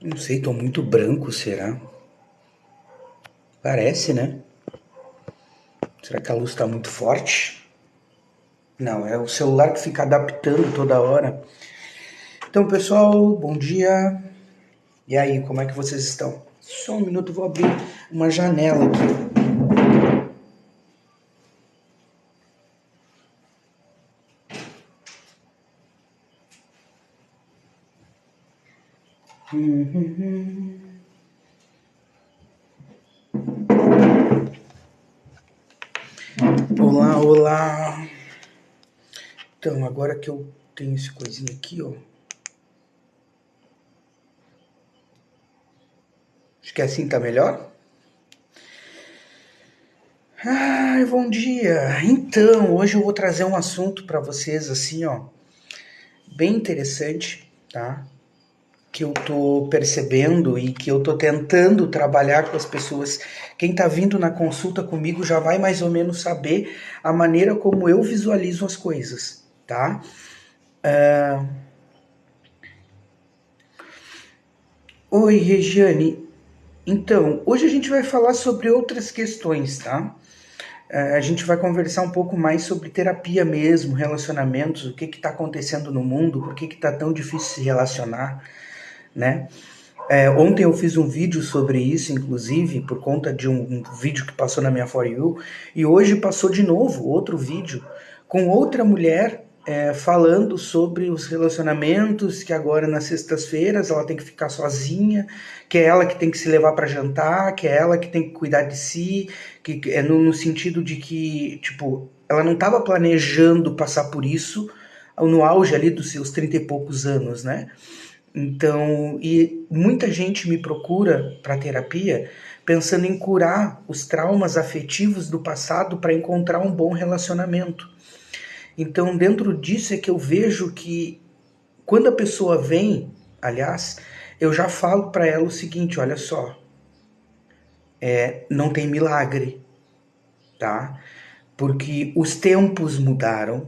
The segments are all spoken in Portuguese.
Não sei, tô muito branco, será? Parece, né? Será que a luz tá muito forte? Não, é o celular que fica adaptando toda hora. Então, pessoal, bom dia. E aí, como é que vocês estão? Só um minuto, vou abrir uma janela aqui. Olá, olá. Então, agora que eu tenho esse coisinho aqui, ó. Acho que assim tá melhor? Ai, bom dia. Então, hoje eu vou trazer um assunto para vocês assim, ó, bem interessante, tá? Que eu tô percebendo e que eu tô tentando trabalhar com as pessoas. Quem tá vindo na consulta comigo já vai mais ou menos saber a maneira como eu visualizo as coisas, tá? Oi, Regiane. Então, hoje a gente vai falar sobre outras questões, tá? A gente vai conversar um pouco mais sobre terapia mesmo, relacionamentos, o que está acontecendo no mundo, por que está tão difícil se relacionar, né? Ontem eu fiz um vídeo sobre isso, inclusive, por conta de um vídeo que passou na minha For You, e hoje passou de novo outro vídeo com outra mulher falando sobre os relacionamentos, que agora nas sextas-feiras ela tem que ficar sozinha, que é ela que tem que se levar para jantar, que é ela que tem que cuidar de si, que é no sentido de que, tipo, ela não estava planejando passar por isso no auge ali dos seus 30 e poucos anos, né? Então, e muita gente me procura para terapia pensando em curar os traumas afetivos do passado para encontrar um bom relacionamento. Então, dentro disso é que eu vejo que quando a pessoa vem, aliás, eu já falo para ela o seguinte, olha só, não tem milagre, tá? Porque os tempos mudaram,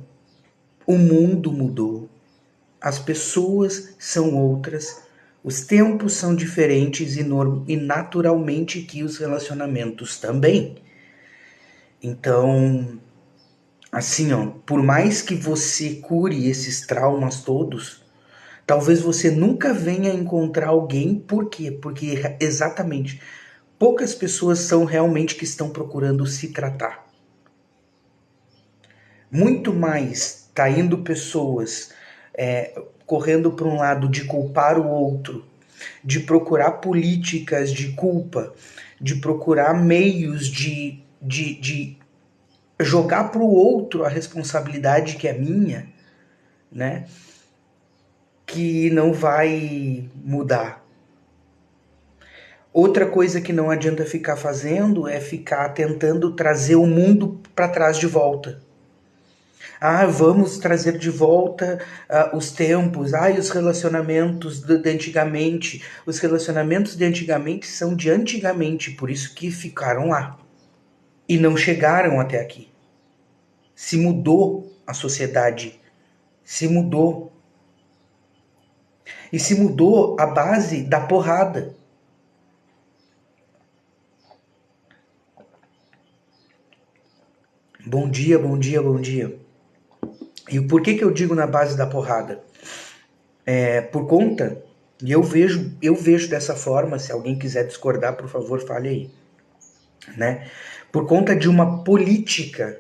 o mundo mudou, as pessoas são outras, os tempos são diferentes e naturalmente que os relacionamentos também. Então, assim, ó, por mais que você cure esses traumas todos, talvez você nunca venha encontrar alguém, por quê? Porque exatamente poucas pessoas são realmente que estão procurando se tratar. Muito mais tá indo pessoas correndo para um lado de culpar o outro, de procurar políticas de culpa, de procurar meios de jogar para o outro a responsabilidade que é minha, né? Que não vai mudar. Outra coisa que não adianta ficar fazendo é ficar tentando trazer o mundo para trás de volta. Ah, vamos trazer de volta os tempos, os relacionamentos de antigamente. Os relacionamentos de antigamente são de antigamente, por isso que ficaram lá. E não chegaram até aqui. Se mudou a sociedade, se mudou. E se mudou a base da porrada. Bom dia, bom dia, bom dia. E por que eu digo na base da porrada? Por conta, e eu vejo dessa forma, se alguém quiser discordar, por favor, fale aí, né? Por conta de uma política,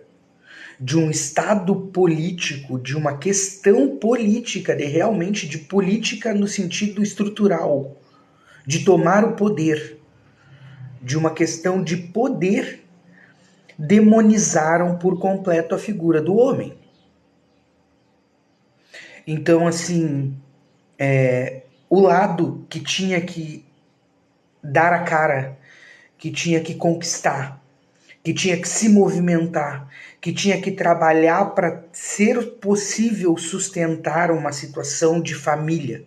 de um estado político, de uma questão política, de realmente de política no sentido estrutural, de tomar o poder, de uma questão de poder, demonizaram por completo a figura do homem. Então, assim, o lado que tinha que dar a cara, que tinha que conquistar, que tinha que se movimentar, que tinha que trabalhar para ser possível sustentar uma situação de família.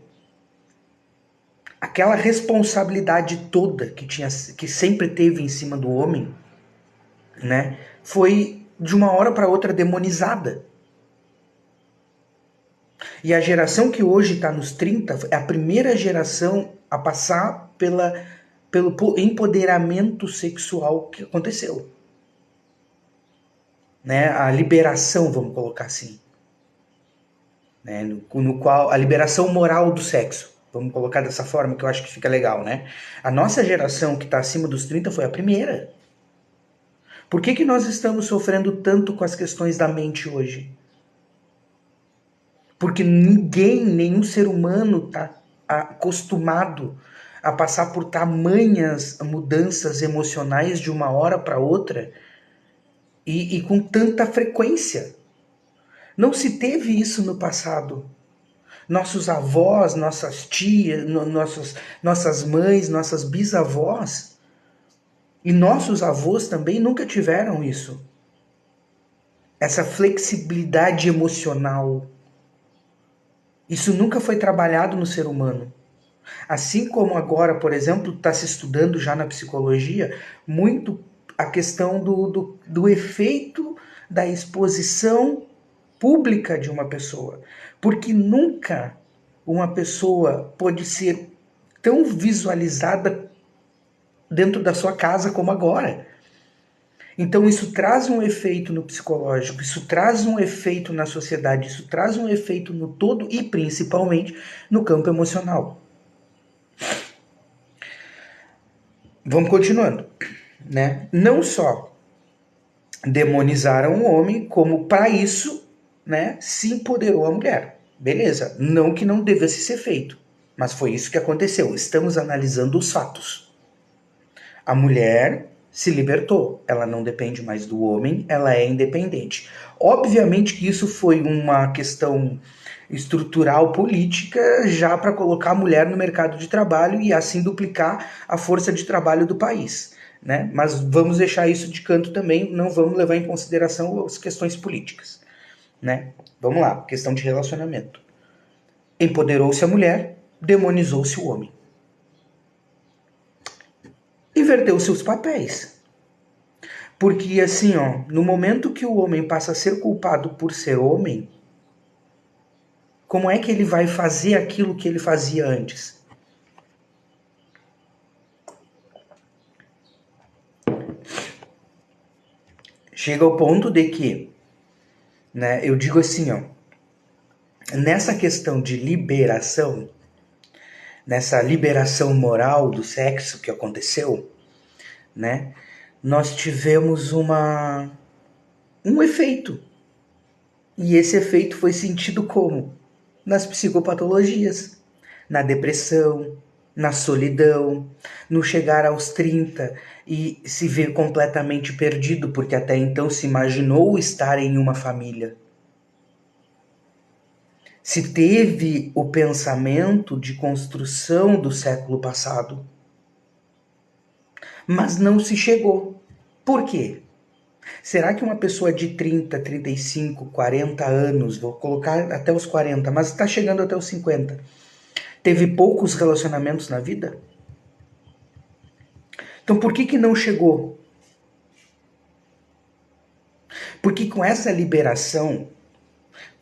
Aquela responsabilidade toda que sempre teve em cima do homem, né, foi de uma hora para outra demonizada. E a geração que hoje está nos 30 é a primeira geração a passar pelo empoderamento sexual que aconteceu. Né? A liberação, vamos colocar assim. Né? No qual a liberação moral do sexo. Vamos colocar dessa forma, que eu acho que fica legal, né? A nossa geração que está acima dos 30 foi a primeira. Por que nós estamos sofrendo tanto com as questões da mente hoje? Porque nenhum ser humano está acostumado a passar por tamanhas mudanças emocionais de uma hora para outra e com tanta frequência. Não se teve isso no passado. Nossos avós, nossas tias, nossas mães, nossas bisavós e nossos avós também nunca tiveram isso. Essa flexibilidade emocional. Isso nunca foi trabalhado no ser humano. Assim como agora, por exemplo, está se estudando já na psicologia muito a questão do efeito da exposição pública de uma pessoa. Porque nunca uma pessoa pode ser tão visualizada dentro da sua casa como agora. Então isso traz um efeito no psicológico, isso traz um efeito na sociedade, isso traz um efeito no todo e principalmente no campo emocional. Vamos continuando, né? Não só demonizaram o homem, como para isso, né, se empoderou a mulher. Beleza, não que não devesse ser feito, mas foi isso que aconteceu. Estamos analisando os fatos. A mulher se libertou, ela não depende mais do homem, ela é independente. Obviamente que isso foi uma questão estrutural política já para colocar a mulher no mercado de trabalho e assim duplicar a força de trabalho do país. Né? Mas vamos deixar isso de canto também, não vamos levar em consideração as questões políticas. Né? Vamos lá, questão de relacionamento. Empoderou-se a mulher, demonizou-se o homem. Inverteu-se os papéis. Porque assim, ó, no momento que o homem passa a ser culpado por ser homem, como é que ele vai fazer aquilo que ele fazia antes? Chega ao ponto de que, né, eu digo assim, ó, nessa questão de liberação, nessa liberação moral do sexo que aconteceu, né, nós tivemos um efeito. E esse efeito foi sentido como? Nas psicopatologias, na depressão, na solidão, no chegar aos 30 e se ver completamente perdido, porque até então se imaginou estar em uma família. Se teve o pensamento de construção do século passado, mas não se chegou. Por quê? Será que uma pessoa de 30, 35, 40 anos, vou colocar até os 40, mas está chegando até os 50, teve poucos relacionamentos na vida? Então por que não chegou? Porque com essa liberação,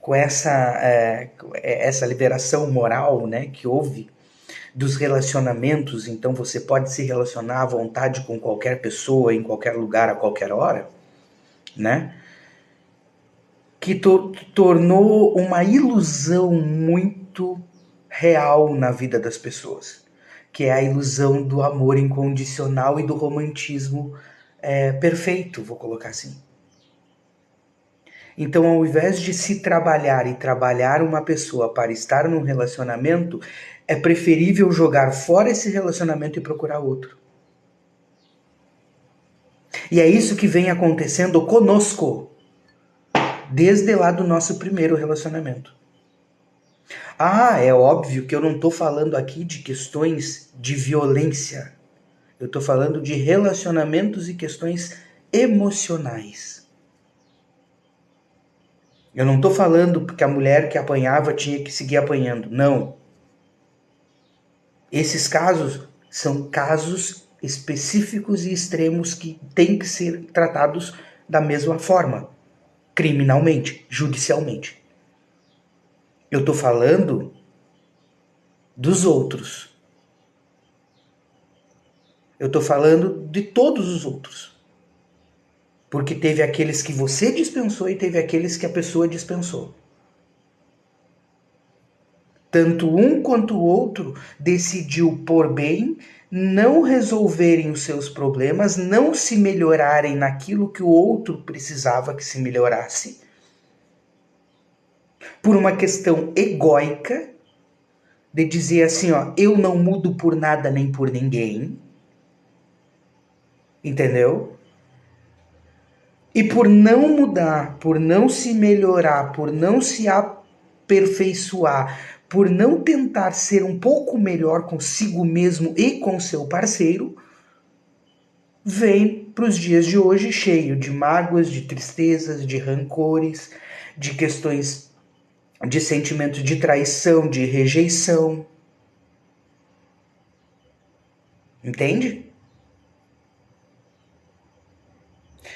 com essa liberação moral, né, que houve dos relacionamentos, então você pode se relacionar à vontade com qualquer pessoa, em qualquer lugar, a qualquer hora, né? Que tornou uma ilusão muito real na vida das pessoas, que é a ilusão do amor incondicional e do romantismo perfeito, vou colocar assim. Então, ao invés de se trabalhar e trabalhar uma pessoa para estar num relacionamento, é preferível jogar fora esse relacionamento e procurar outro. E é isso que vem acontecendo conosco, desde lá do nosso primeiro relacionamento. Ah, é óbvio que eu não estou falando aqui de questões de violência. Eu estou falando de relacionamentos e questões emocionais. Eu não estou falando que a mulher que apanhava tinha que seguir apanhando. Não. Esses casos são casos específicos e extremos que têm que ser tratados da mesma forma, criminalmente, judicialmente. Eu estou falando dos outros. Eu estou falando de todos os outros. Porque teve aqueles que você dispensou e teve aqueles que a pessoa dispensou. Tanto um quanto o outro decidiu por bem não resolverem os seus problemas, não se melhorarem naquilo que o outro precisava que se melhorasse, por uma questão egóica, de dizer assim, ó, eu não mudo por nada nem por ninguém, entendeu? E por não mudar, por não se melhorar, por não se aperfeiçoar, por não tentar ser um pouco melhor consigo mesmo e com seu parceiro, vem para os dias de hoje cheio de mágoas, de tristezas, de rancores, de questões de sentimento de traição, de rejeição. Entende?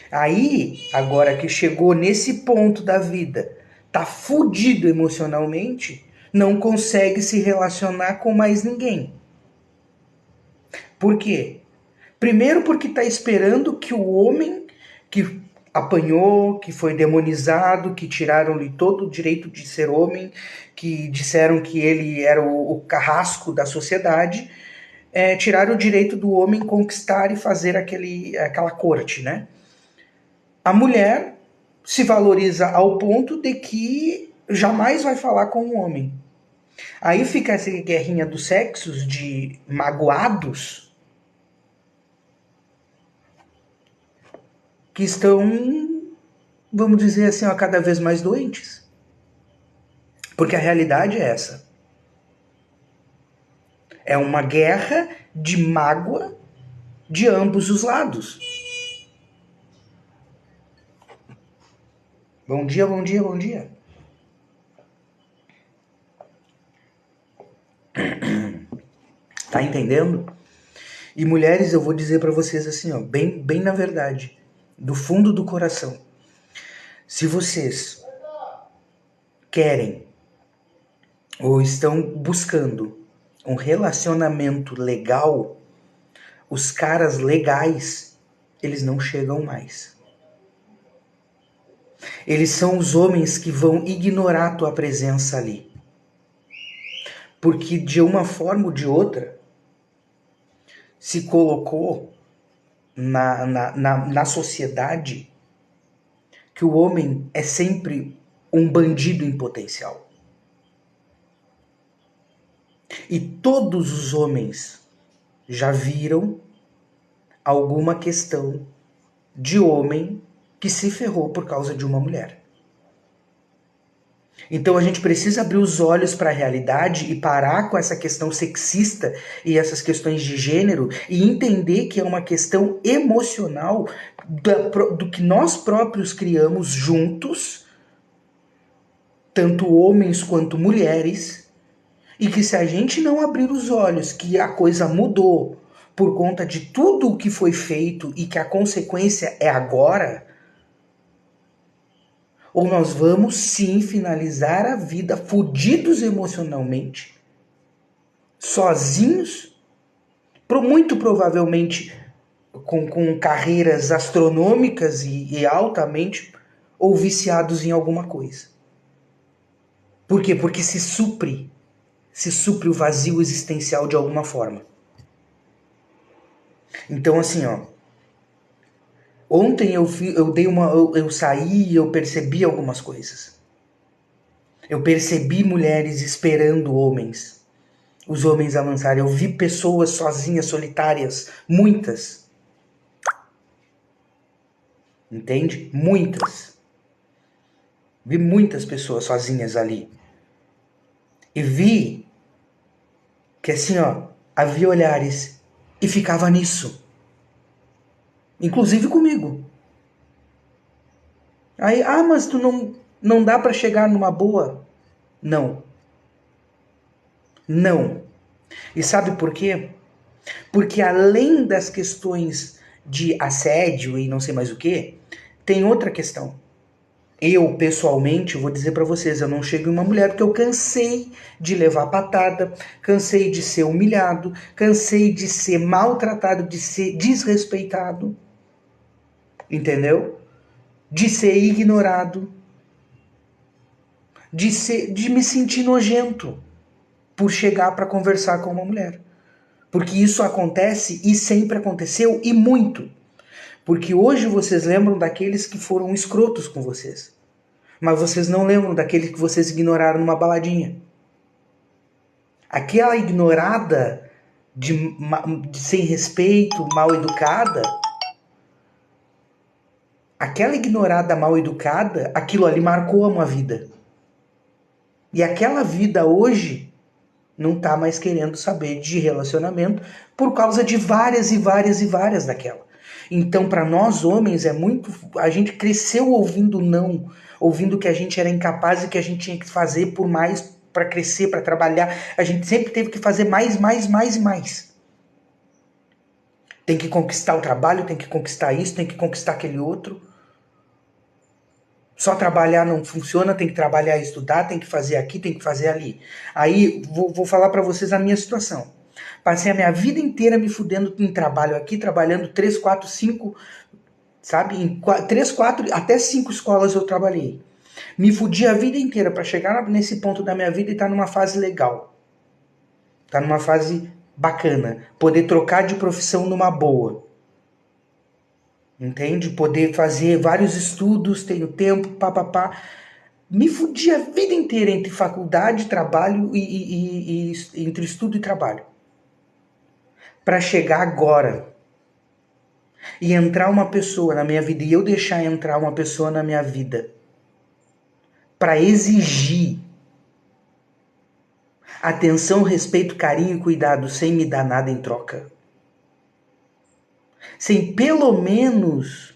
Aí, agora que chegou nesse ponto da vida, tá fudido emocionalmente, não consegue se relacionar com mais ninguém. Por quê? Primeiro porque tá esperando que o homem que apanhou, que foi demonizado, que tiraram-lhe todo o direito de ser homem, que disseram que ele era o carrasco da sociedade, tiraram o direito do homem conquistar e fazer aquela corte, né? A mulher se valoriza ao ponto de que jamais vai falar com um homem. Aí fica essa guerrinha dos sexos de magoados que estão, vamos dizer assim, ó, cada vez mais doentes. Porque a realidade é essa. É uma guerra de mágoa de ambos os lados. Bom dia, bom dia, bom dia. Tá entendendo? E mulheres, eu vou dizer para vocês assim, ó, bem na verdade, do fundo do coração. Se vocês querem ou estão buscando um relacionamento legal, os caras legais, eles não chegam mais. Eles são os homens que vão ignorar a tua presença ali. Porque de uma forma ou de outra, se colocou na sociedade que o homem é sempre um bandido em potencial. E todos os homens já viram alguma questão de homem que se ferrou por causa de uma mulher. Então a gente precisa abrir os olhos para a realidade e parar com essa questão sexista e essas questões de gênero e entender que é uma questão emocional do que nós próprios criamos juntos, tanto homens quanto mulheres, e que se a gente não abrir os olhos que a coisa mudou por conta de tudo o que foi feito e que a consequência é agora, ou nós vamos sim finalizar a vida fodidos emocionalmente, sozinhos, muito provavelmente com carreiras astronômicas e altamente, ou viciados em alguma coisa. Por quê? Porque se supre o vazio existencial de alguma forma. Então assim, ó, ontem eu saí e eu percebi algumas coisas. Eu percebi mulheres esperando homens, os homens avançarem. Eu vi pessoas sozinhas, solitárias, muitas. Entende? Muitas. Vi muitas pessoas sozinhas ali. E vi que assim, ó, havia olhares e ficava nisso. Inclusive comigo. Aí, mas tu não dá para chegar numa boa? Não. Não. E sabe por quê? Porque além das questões de assédio e não sei mais o que, tem outra questão. Eu, pessoalmente, vou dizer pra vocês, eu não chego em uma mulher porque eu cansei de levar patada, cansei de ser humilhado, cansei de ser maltratado, de ser desrespeitado, entendeu? De ser ignorado, de me sentir nojento por chegar pra conversar com uma mulher. Porque isso acontece e sempre aconteceu e muito. Porque hoje vocês lembram daqueles que foram escrotos com vocês. Mas vocês não lembram daqueles que vocês ignoraram numa baladinha. Aquela ignorada de sem respeito, mal educada, aquela ignorada mal educada, aquilo ali marcou uma vida. E aquela vida hoje não tá mais querendo saber de relacionamento por causa de várias e várias e várias daquela. Então, para nós homens é muito, a gente cresceu ouvindo não, ouvindo que a gente era incapaz e que a gente tinha que fazer por mais para crescer, para trabalhar. A gente sempre teve que fazer mais, mais, mais e mais. Tem que conquistar o trabalho, tem que conquistar isso, tem que conquistar aquele outro. Só trabalhar não funciona, tem que trabalhar e estudar, tem que fazer aqui, tem que fazer ali. Aí vou falar para vocês a minha situação. Passei a minha vida inteira me fudendo em trabalho aqui, trabalhando 3, 4, 5, sabe? Em 3, 4, até 5 escolas eu trabalhei. Me fudi a vida inteira para chegar nesse ponto da minha vida e estar tá numa fase legal. Tá numa fase bacana. Poder trocar de profissão numa boa. Entende? Poder fazer vários estudos, tenho tempo, papapá. Me fudi a vida inteira entre faculdade, trabalho e entre estudo e trabalho. Para chegar agora e entrar uma pessoa na minha vida e eu deixar entrar uma pessoa na minha vida para exigir atenção, respeito, carinho e cuidado sem me dar nada em troca. Sem pelo menos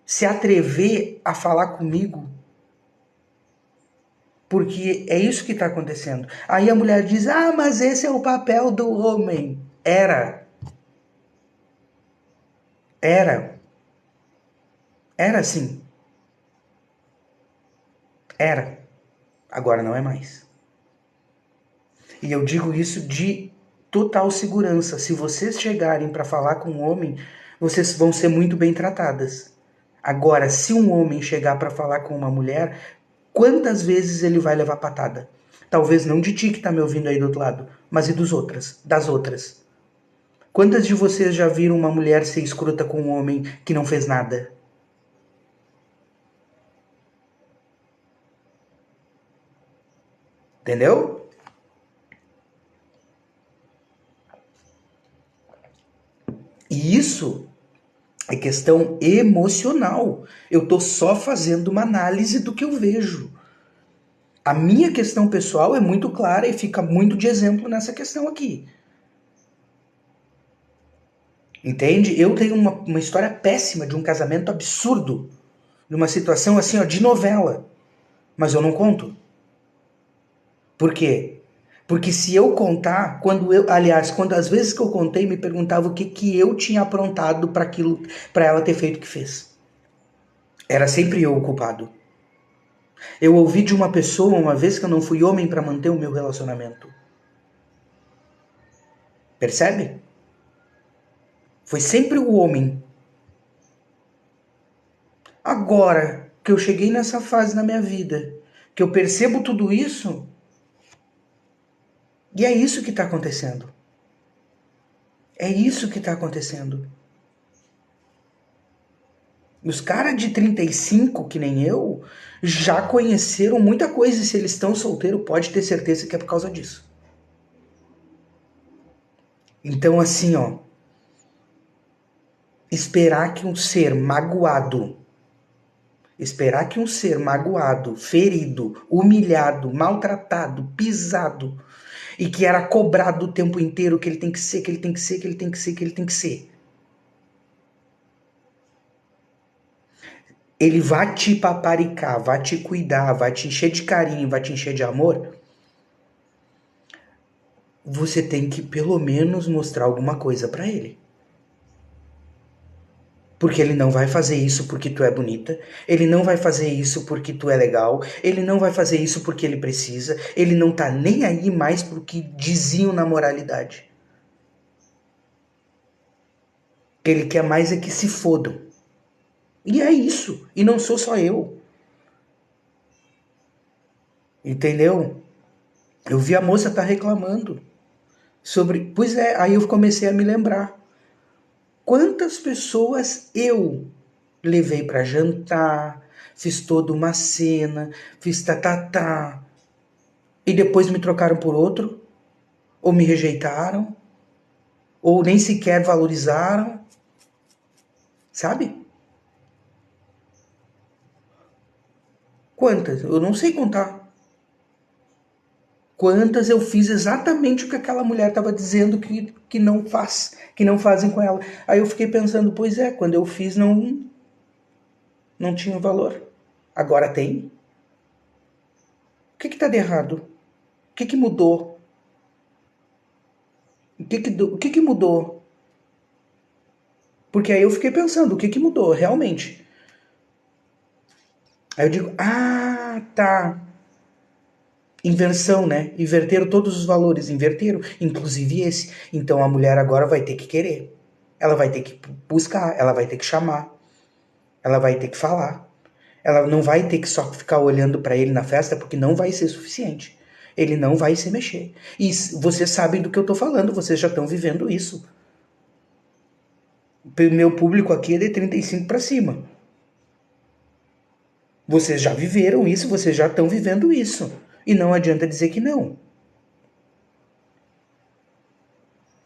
se atrever a falar comigo. Porque é isso que está acontecendo. Aí a mulher diz, mas esse é o papel do homem. Era. Era assim. Era. Agora não é mais. E eu digo isso de total segurança. Se vocês chegarem para falar com um homem, vocês vão ser muito bem tratadas. Agora, se um homem chegar para falar com uma mulher, quantas vezes ele vai levar patada? Talvez não de ti que tá me ouvindo aí do outro lado, mas e das outras. Quantas de vocês já viram uma mulher ser escrota com um homem que não fez nada? Entendeu? E isso é questão emocional. Eu tô só fazendo uma análise do que eu vejo. A minha questão pessoal é muito clara e fica muito de exemplo nessa questão aqui. Entende? Eu tenho uma história péssima de um casamento absurdo. De uma situação assim, ó, de novela. Mas eu não conto. Por quê? Porque se eu contar, quando as vezes que eu contei, me perguntava o que eu tinha aprontado para aquilo, para ela ter feito o que fez. Era sempre eu o culpado. Eu ouvi de uma pessoa uma vez que eu não fui homem para manter o meu relacionamento. Percebe? Foi sempre o homem. Agora que eu cheguei nessa fase na minha vida, que eu percebo tudo isso, e é isso que está acontecendo. É isso que está acontecendo. Os caras de 35, que nem eu, já conheceram muita coisa e se eles estão solteiros, pode ter certeza que é por causa disso. Então, assim, ó, esperar que um ser magoado, ferido, humilhado, maltratado, pisado e que era cobrado o tempo inteiro que ele tem que ser, que ele tem que ser, que ele tem que ser, que ele tem que ser. Ele vai te paparicar, vai te cuidar, vai te encher de carinho, vai te encher de amor. Você tem que pelo menos mostrar alguma coisa para ele. Porque ele não vai fazer isso porque tu é bonita, ele não vai fazer isso porque tu é legal, ele não vai fazer isso porque ele precisa, ele não tá nem aí mais pro que diziam na moralidade. Ele quer mais é que se fodam. E é isso. E não sou só eu. Entendeu? Eu vi a moça tá reclamando sobre. Pois é, aí eu comecei a me lembrar. Quantas pessoas eu levei para jantar, fiz toda uma cena, fiz tatatá, e depois me trocaram por outro, ou me rejeitaram, ou nem sequer valorizaram, sabe? Quantas? Eu não sei contar. Quantas eu fiz exatamente o que aquela mulher estava dizendo que não faz, que não fazem com ela. Aí eu fiquei pensando, pois é, quando eu fiz não tinha valor. Agora tem. O que está de errado? O que mudou? O que mudou? Porque aí eu fiquei pensando, o que mudou realmente? Aí eu digo, tá. Inversão, né? Inverteram todos os valores, inverteram, inclusive esse. Então a mulher agora vai ter que querer. Ela vai ter que buscar, ela vai ter que chamar, ela vai ter que falar. Ela não vai ter que só ficar olhando para ele na festa, porque não vai ser suficiente. Ele não vai se mexer. E vocês sabem do que eu tô falando, vocês já estão vivendo isso. Meu público aqui é de 35 para cima. Vocês já viveram isso, vocês já estão vivendo isso. E não adianta dizer que não.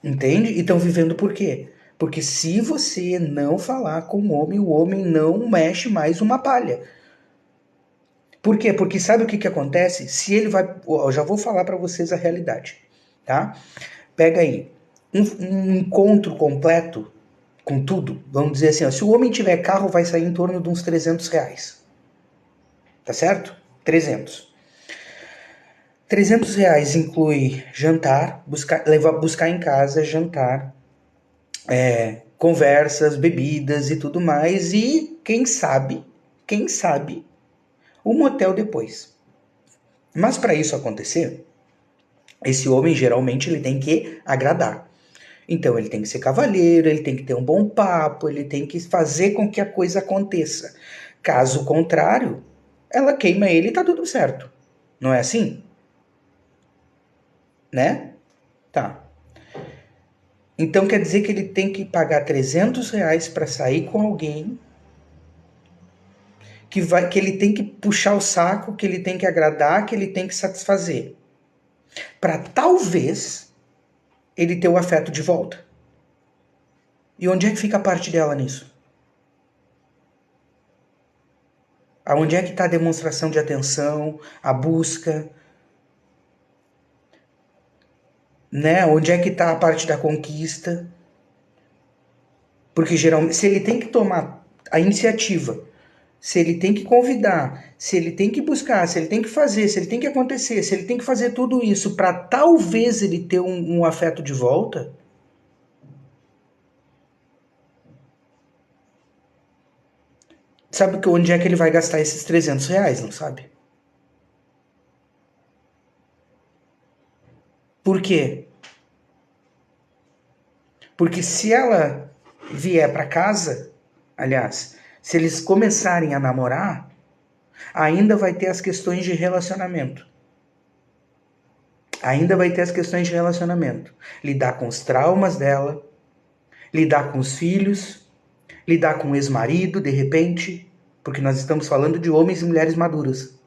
Entende? E estão vivendo por quê? Porque se você não falar com o homem não mexe mais uma palha. Por quê? Porque sabe o que acontece? Se ele vai... Eu já vou falar para vocês a realidade, tá? Pega aí. Um encontro completo com tudo, vamos dizer assim, ó, se o homem tiver carro, vai sair em torno de uns R$300. Tá certo? 300. R$300 inclui jantar, buscar em casa, jantar, conversas, bebidas e tudo mais, e quem sabe, o motel depois. Mas para isso acontecer, esse homem geralmente ele tem que agradar. Então ele tem que ser cavalheiro, ele tem que ter um bom papo, ele tem que fazer com que a coisa aconteça. Caso contrário, ela queima ele e tá tudo certo. Não é assim? Né? Tá. Então quer dizer que ele tem que pagar R$300 para sair com alguém, que ele tem que puxar o saco, que ele tem que agradar, que ele tem que satisfazer. Para talvez ele ter o afeto de volta. E onde é que fica a parte dela nisso? Aonde é que está a demonstração de atenção, a busca? Né? Onde é que está a parte da conquista? Porque geralmente, se ele tem que tomar a iniciativa, se ele tem que convidar, se ele tem que buscar, se ele tem que fazer, se ele tem que acontecer, se ele tem que fazer tudo isso para talvez ele ter um afeto de volta, sabe que onde é que ele vai gastar esses R$300, não sabe? Por quê? Porque se ela vier para casa, aliás, se eles começarem a namorar, ainda vai ter as questões de relacionamento. Ainda vai ter as questões de relacionamento. Lidar com os traumas dela, lidar com os filhos, lidar com o ex-marido, de repente, porque nós estamos falando de homens e mulheres maduros.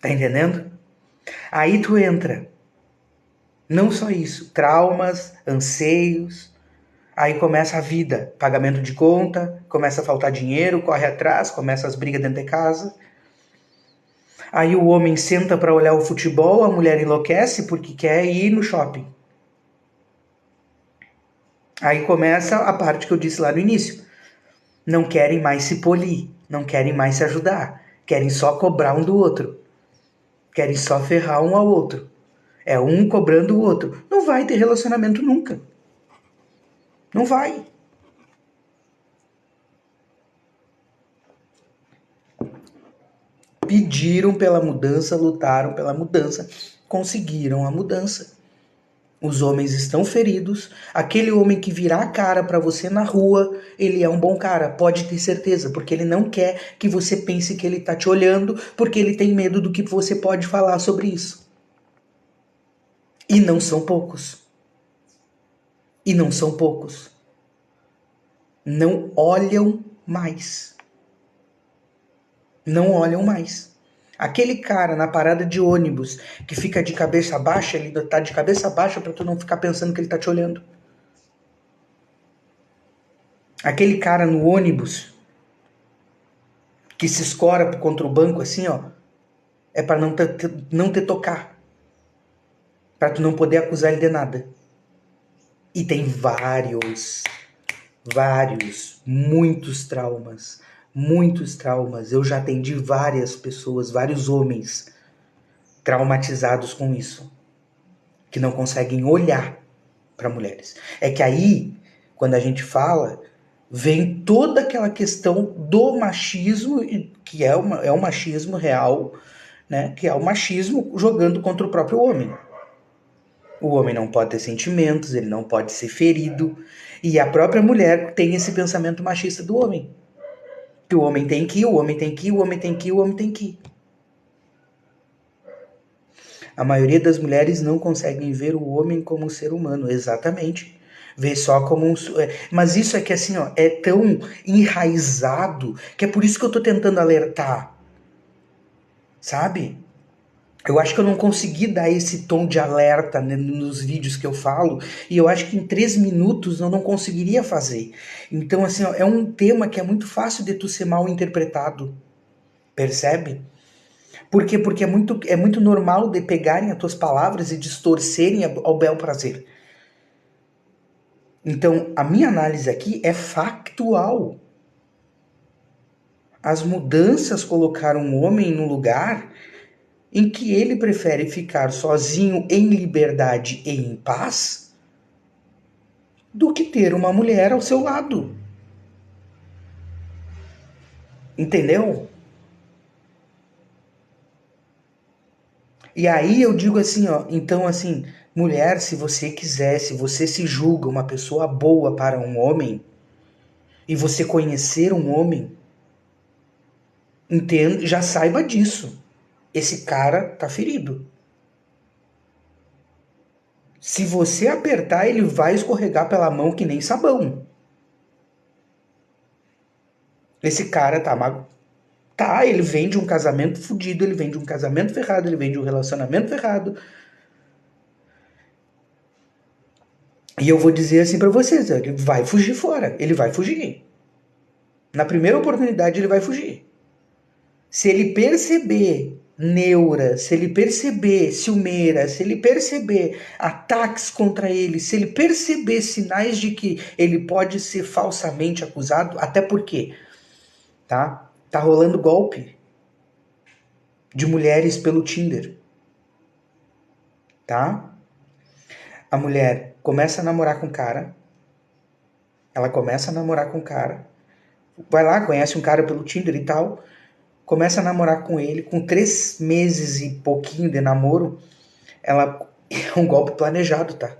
Tá entendendo? Aí tu entra. Não só isso, traumas, anseios. Aí começa a vida, pagamento de conta, começa a faltar dinheiro, corre atrás, começa as brigas dentro de casa. Aí o homem senta para olhar o futebol, a mulher enlouquece porque quer ir no shopping. Aí começa a parte que eu disse lá no início. Não querem mais se polir, não querem mais se ajudar, querem só cobrar um do outro. Querem só ferrar um ao outro. É um cobrando o outro. Não vai ter relacionamento nunca. Não vai. pediram pela mudança, lutaram pela mudança, conseguiram a mudança. Os homens estão feridos. Aquele homem que virar a cara para você na rua, ele é um bom cara, pode ter certeza, porque ele não quer que você pense que ele tá te olhando, porque ele tem medo do que você pode falar sobre isso. E não são poucos. E não são poucos. Não olham mais. Não olham mais. Aquele cara na parada de ônibus que fica de cabeça baixa, ele tá de cabeça baixa para tu não ficar pensando que ele tá te olhando. Aquele cara no ônibus que se escora contra o banco assim, ó, é para não te tocar. Para tu não poder acusar ele de nada. E tem muitos traumas. Muitos traumas. Eu já atendi várias pessoas, vários homens traumatizados com isso, que não conseguem olhar para mulheres. É que aí, quando a gente fala, vem toda aquela questão do machismo, que é um machismo real, né? Que é o machismo jogando contra o próprio homem. O homem não pode ter sentimentos, ele não pode ser ferido. E a própria mulher tem esse pensamento machista do homem. Que o homem tem que ir, o homem tem que ir, o homem tem que ir, o homem tem que ir. A maioria das mulheres não conseguem ver o homem como um ser humano, exatamente. Vê só como um... Mas isso é que assim, ó, é tão enraizado que é por isso que eu tô tentando alertar. Sabe? Eu acho que eu não consegui dar esse tom de alerta, né, nos vídeos que eu falo, e eu acho que em 3 minutos eu não conseguiria fazer. Então, assim, ó, é um tema que é muito fácil de tu ser mal interpretado. Percebe? Por quê? Porque é muito normal de pegarem as tuas palavras e distorcerem ao bel prazer. Então, a minha análise aqui é factual. As mudanças colocaram o homem no lugar em que ele prefere ficar sozinho em liberdade e em paz do que ter uma mulher ao seu lado. Entendeu? E aí eu digo assim, ó, então assim, mulher, se você quiser, se você se julga uma pessoa boa para um homem e você conhecer um homem, entenda, já saiba disso. Esse cara tá ferido. Se você apertar, ele vai escorregar pela mão que nem sabão. Esse cara tá, ele vem de um casamento fudido, ele vem de um casamento ferrado, ele vem de um relacionamento ferrado. E eu vou dizer assim pra vocês, ele vai fugir fora, ele vai fugir. Na primeira oportunidade ele vai fugir. Se ele perceber neura, se ele perceber ciumeira, se ele perceber ataques contra ele, se ele perceber sinais de que ele pode ser falsamente acusado, até porque, tá rolando golpe de mulheres pelo Tinder, tá? A mulher começa a namorar com o cara, ela começa a namorar com o cara, vai lá, conhece um cara pelo Tinder e tal, começa a namorar com ele, com 3 meses e pouquinho de namoro, ela é um golpe planejado, tá?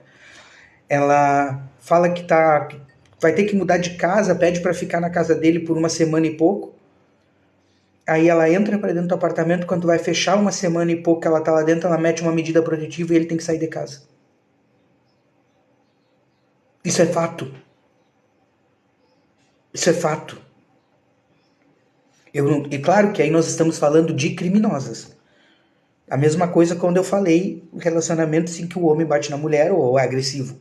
Ela fala que vai ter que mudar de casa, pede para ficar na casa dele por 1 semana e pouco. Aí ela entra para dentro do apartamento, quando vai fechar 1 semana e pouco que ela tá lá dentro, ela mete uma medida protetiva e ele tem que sair de casa. Isso é fato. Isso é fato. E claro que aí nós estamos falando de criminosas. A mesma coisa quando eu falei relacionamentos em que o homem bate na mulher ou é agressivo.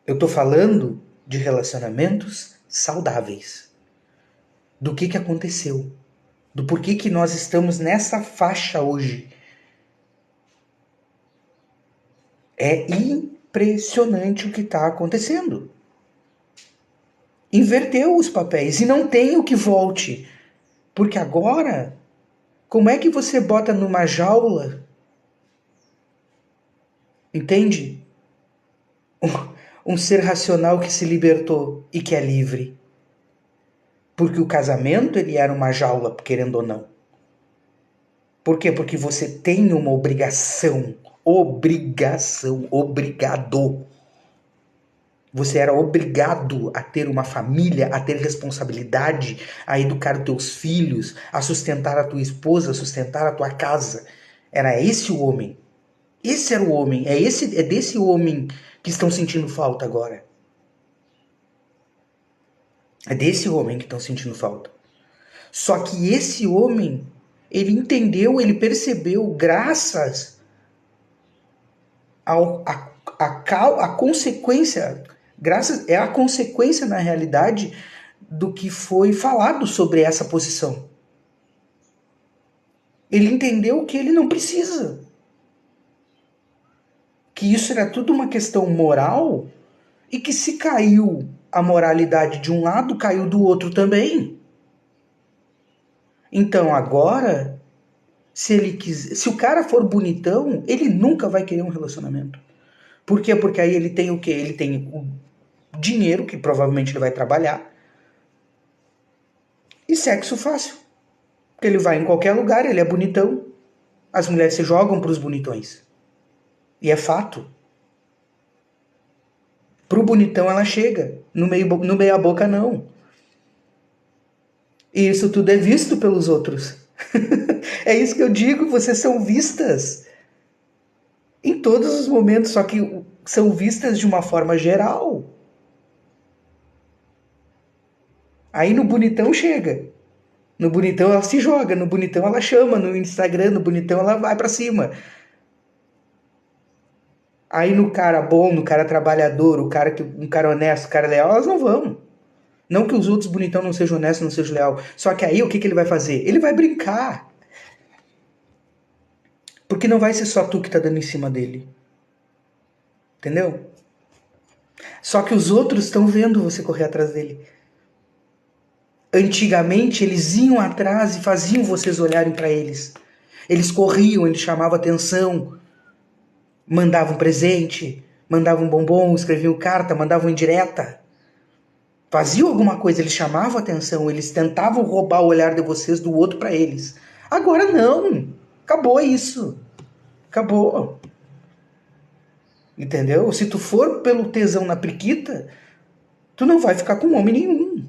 Eu tô falando de relacionamentos saudáveis. Do que aconteceu. Do porquê que nós estamos nessa faixa hoje. É impressionante o que está acontecendo. Inverteu os papéis e não tem o que volte. Porque agora, como é que você bota numa jaula, entende? Um ser racional que se libertou e que é livre. Porque o casamento ele era uma jaula, querendo ou não. Por quê? Porque você tem uma obrigação. Obrigação. Obrigado. Você era obrigado a ter uma família, a ter responsabilidade, a educar os teus filhos, a sustentar a tua esposa, a sustentar a tua casa. Era esse o homem. Esse era o homem. É desse homem que estão sentindo falta agora. É desse homem que estão sentindo falta. Só que esse homem, ele entendeu, ele percebeu, graças a consequência, é a consequência, na realidade, do que foi falado sobre essa posição. Ele entendeu que ele não precisa. Que isso era tudo uma questão moral e que se caiu a moralidade de um lado, caiu do outro também. Então agora, se o cara for bonitão, ele nunca vai querer um relacionamento. Por quê? Porque aí ele tem o quê? Ele tem o dinheiro, que provavelmente ele vai trabalhar, e sexo fácil. Porque ele vai em qualquer lugar, ele é bonitão. As mulheres se jogam pros bonitões. E é fato. Pro bonitão ela chega. No meio a boca não. E isso tudo é visto pelos outros. É isso que eu digo, vocês são vistas em todos os momentos, só que são vistas de uma forma geral. Aí no bonitão chega. No bonitão ela se joga, no bonitão ela chama, no Instagram, no bonitão ela vai pra cima. Aí no cara bom, no cara trabalhador, um cara honesto, um cara leal, elas não vão. Não que os outros bonitão não sejam honestos, não sejam leal. Só que aí o que ele vai fazer? Ele vai brincar. Porque não vai ser só tu que tá dando em cima dele. Entendeu? Só que os outros estão vendo você correr atrás dele. Antigamente eles iam atrás e faziam vocês olharem para eles. Eles corriam, eles chamavam atenção, mandavam presente, mandavam bombom, escreviam carta, mandavam indireta. Faziam alguma coisa, eles chamavam atenção, eles tentavam roubar o olhar de vocês do outro para eles. Agora não. Acabou isso. Acabou. Entendeu? Se tu for pelo tesão na priquita, tu não vai ficar com homem nenhum.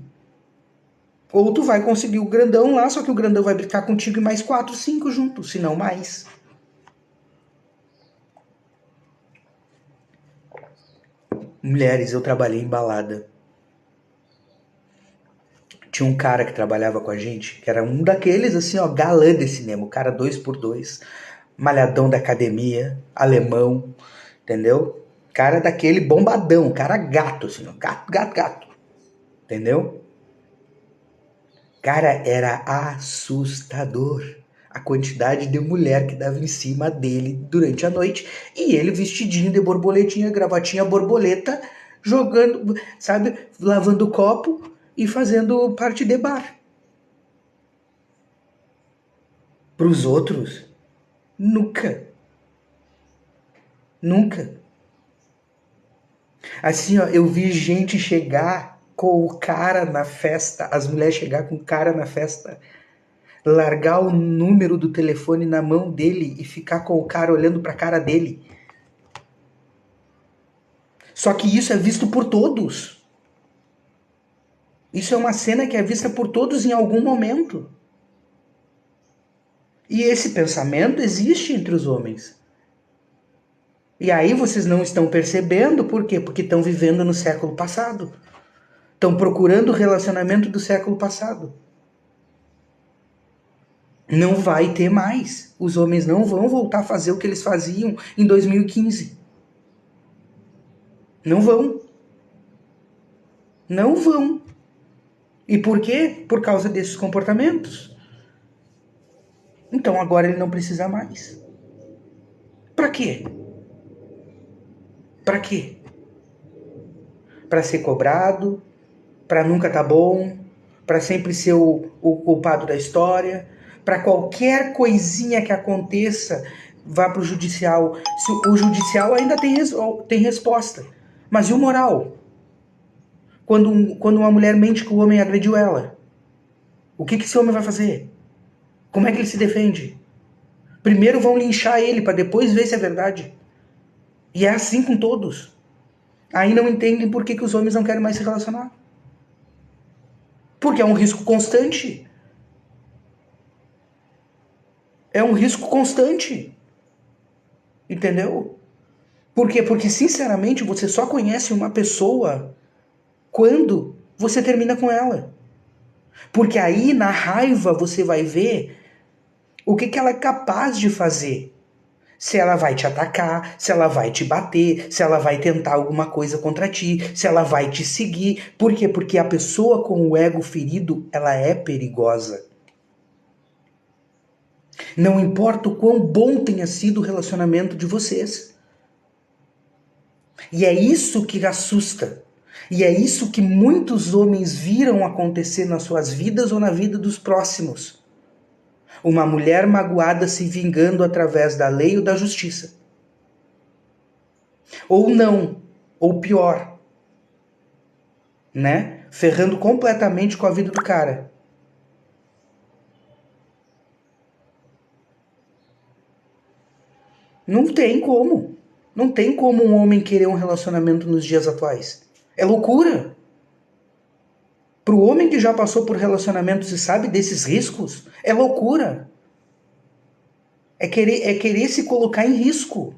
Ou tu vai conseguir o grandão lá, só que o grandão vai brincar contigo e mais 4, 5 juntos, se não mais. Mulheres, eu trabalhei em balada. Tinha um cara que trabalhava com a gente, que era um daqueles, assim, ó, galã de cinema, o cara 2x2, malhadão da academia, alemão, entendeu? Cara daquele bombadão, cara gato, assim, ó, gato, gato, gato, entendeu? Cara, era assustador a quantidade de mulher que dava em cima dele durante a noite. E ele vestidinho de borboletinha, gravatinha borboleta, jogando, sabe, lavando o copo e fazendo parte de bar. Para os outros, nunca. Nunca. Assim, ó, eu vi gente chegar com o cara na festa, as mulheres chegar com o cara na festa, largar o número do telefone na mão dele e ficar com o cara olhando para a cara dele. Só que isso é visto por todos. Isso é uma cena que é vista por todos em algum momento. E esse pensamento existe entre os homens. E aí vocês não estão percebendo por quê? Porque estão vivendo no século passado. Estão procurando o relacionamento do século passado. Não vai ter mais. Os homens não vão voltar a fazer o que eles faziam em 2015. Não vão. Não vão. E por quê? Por causa desses comportamentos. Então agora ele não precisa mais. Pra quê? Pra quê? Pra ser cobrado, pra nunca tá bom, pra sempre ser o culpado da história, pra qualquer coisinha que aconteça, vá pro judicial. O judicial ainda tem resposta. Mas e o moral? Quando uma mulher mente que o homem agrediu ela, o que esse homem vai fazer? Como é que ele se defende? Primeiro vão linchar ele para depois ver se é verdade. E é assim com todos. Aí não entendem por que os homens não querem mais se relacionar. Porque é um risco constante. É um risco constante. Entendeu? Por quê? Porque, sinceramente, você só conhece uma pessoa quando você termina com ela. Porque aí, na raiva, você vai ver o que ela é capaz de fazer. Se ela vai te atacar, se ela vai te bater, se ela vai tentar alguma coisa contra ti, se ela vai te seguir. Por quê? Porque a pessoa com o ego ferido, ela é perigosa. Não importa o quão bom tenha sido o relacionamento de vocês. E é isso que assusta. E é isso que muitos homens viram acontecer nas suas vidas ou na vida dos próximos. Uma mulher magoada se vingando através da lei ou da justiça. Ou não, ou pior, né? Ferrando completamente com a vida do cara. Não tem como. Não tem como um homem querer um relacionamento nos dias atuais. É loucura. Para o homem que já passou por relacionamentos e sabe desses riscos, é loucura. É querer se colocar em risco.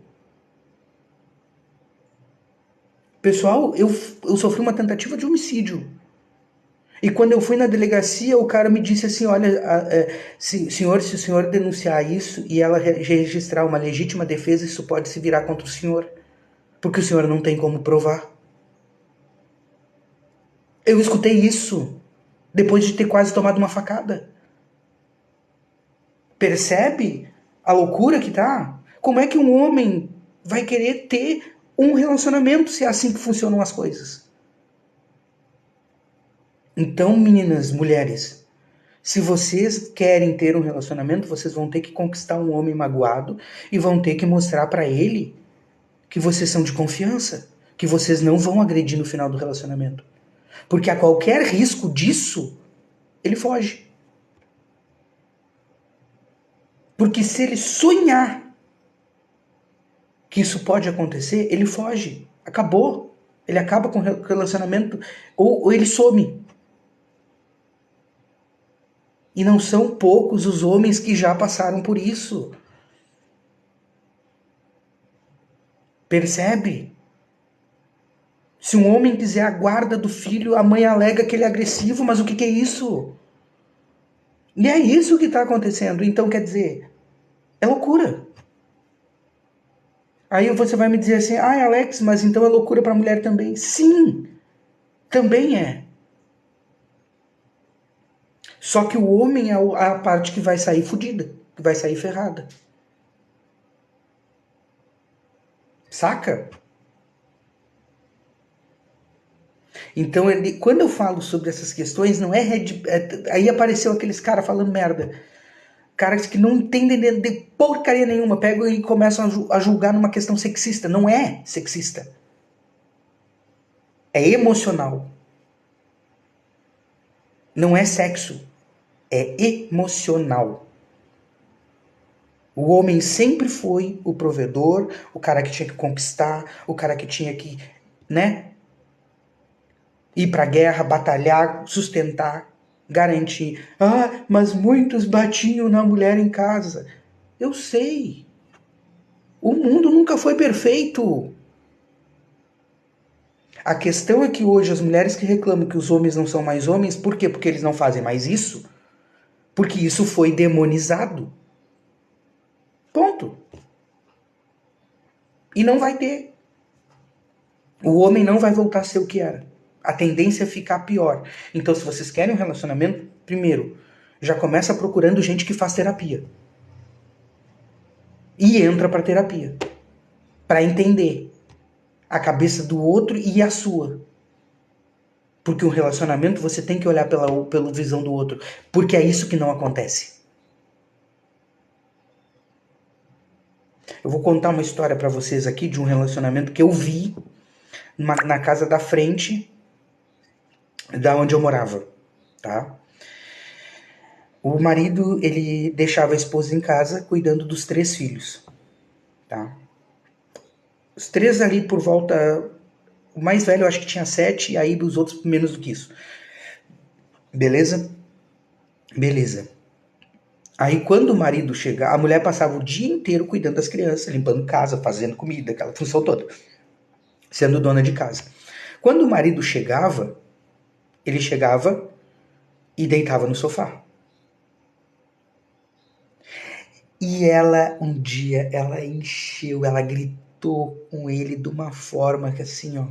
Pessoal, eu sofri uma tentativa de homicídio. E quando eu fui na delegacia, o cara me disse assim, olha, senhor, se o senhor denunciar isso e ela registrar uma legítima defesa, isso pode se virar contra o senhor. Porque o senhor não tem como provar. Eu escutei isso depois de ter quase tomado uma facada. Percebe a loucura que tá? Como é que um homem vai querer ter um relacionamento se é assim que funcionam as coisas? Então, meninas, mulheres, se vocês querem ter um relacionamento, vocês vão ter que conquistar um homem magoado e vão ter que mostrar para ele que vocês são de confiança, que vocês não vão agredir no final do relacionamento. Porque a qualquer risco disso, ele foge. Porque se ele sonhar que isso pode acontecer, ele foge. Acabou. Ele acaba com o relacionamento ou ele some. E não são poucos os homens que já passaram por isso. Percebe? Se um homem quiser a guarda do filho, a mãe alega que ele é agressivo, mas o que é isso? E é isso que está acontecendo. Então, quer dizer, é loucura. Aí você vai me dizer assim, Alex, mas então é loucura para a mulher também. Sim, também é. Só que o homem é a parte que vai sair fodida, que vai sair ferrada. Saca? Então, quando eu falo sobre essas questões, não é... aí apareceu aqueles caras falando merda. Caras que não entendem de porcaria nenhuma, pegam e começam a julgar numa questão sexista. Não é sexista. É emocional. Não é sexo. É emocional. O homem sempre foi o provedor, o cara que tinha que conquistar, o cara que tinha que, né, ir pra guerra, batalhar, sustentar, garantir. Mas muitos batiam na mulher em casa. Eu sei. O mundo nunca foi perfeito. A questão é que hoje as mulheres que reclamam que os homens não são mais homens, por quê? Porque eles não fazem mais isso? Porque isso foi demonizado. Ponto. E não vai ter. O homem não vai voltar a ser o que era. A tendência é ficar pior. Então, se vocês querem um relacionamento, primeiro, já começa procurando gente que faz terapia. E entra para terapia. Para entender a cabeça do outro e a sua. Porque um relacionamento você tem que olhar pela visão do outro. Porque é isso que não acontece. Eu vou contar uma história para vocês aqui de um relacionamento que eu vi na casa da frente da onde eu morava, tá? O marido, ele deixava a esposa em casa cuidando dos 3 filhos, tá? Os 3 ali por volta... O mais velho eu acho que tinha 7, e aí os outros menos do que isso. Beleza? Beleza. Aí quando o marido chegava, a mulher passava o dia inteiro cuidando das crianças, limpando casa, fazendo comida, aquela função toda, sendo dona de casa. Quando o marido chegava, ele chegava e deitava no sofá. E ela, um dia, ela encheu, ela gritou com ele de uma forma que assim, ó,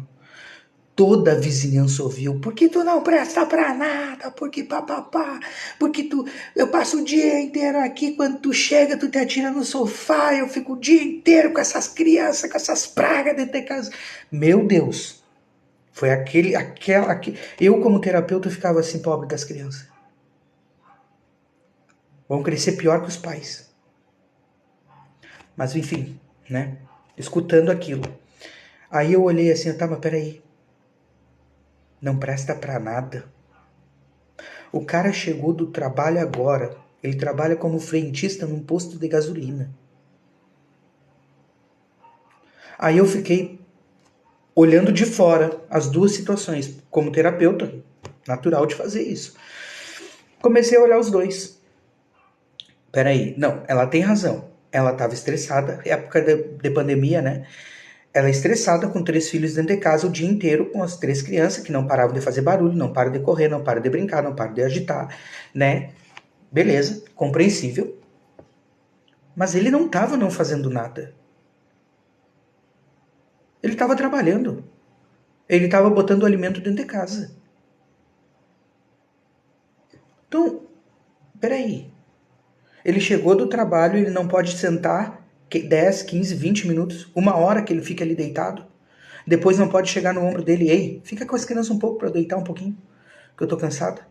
toda a vizinhança ouviu. Porque tu não presta pra nada, porque papapá, porque eu passo o dia inteiro aqui, quando tu chega, tu te atira no sofá, eu fico o dia inteiro com essas crianças, com essas pragas dentro de casa. Meu Deus, foi eu como terapeuta ficava assim, pobre das crianças. Vão crescer pior que os pais. Mas enfim, né? Escutando aquilo. Aí eu olhei assim, tá, mas peraí. Não presta pra nada. O cara chegou do trabalho agora. Ele trabalha como frentista num posto de gasolina. Aí eu fiquei olhando de fora as duas situações. Como terapeuta, natural de fazer isso. Comecei a olhar os dois. Peraí, não, ela tem razão. Ela estava estressada, época de pandemia, né? Ela é estressada com 3 filhos dentro de casa o dia inteiro, com as 3 crianças que não paravam de fazer barulho, não param de correr, não param de brincar, não param de agitar, né? Beleza, compreensível. Mas ele não estava não fazendo nada. Ele estava trabalhando. Ele estava botando o alimento dentro de casa. Então, peraí. Ele chegou do trabalho, ele não pode sentar 10, 15, 20 minutos, 1 hora que ele fica ali deitado. Depois não pode chegar no ombro dele, ei, fica com as crianças um pouco para eu deitar um pouquinho, que eu tô cansada.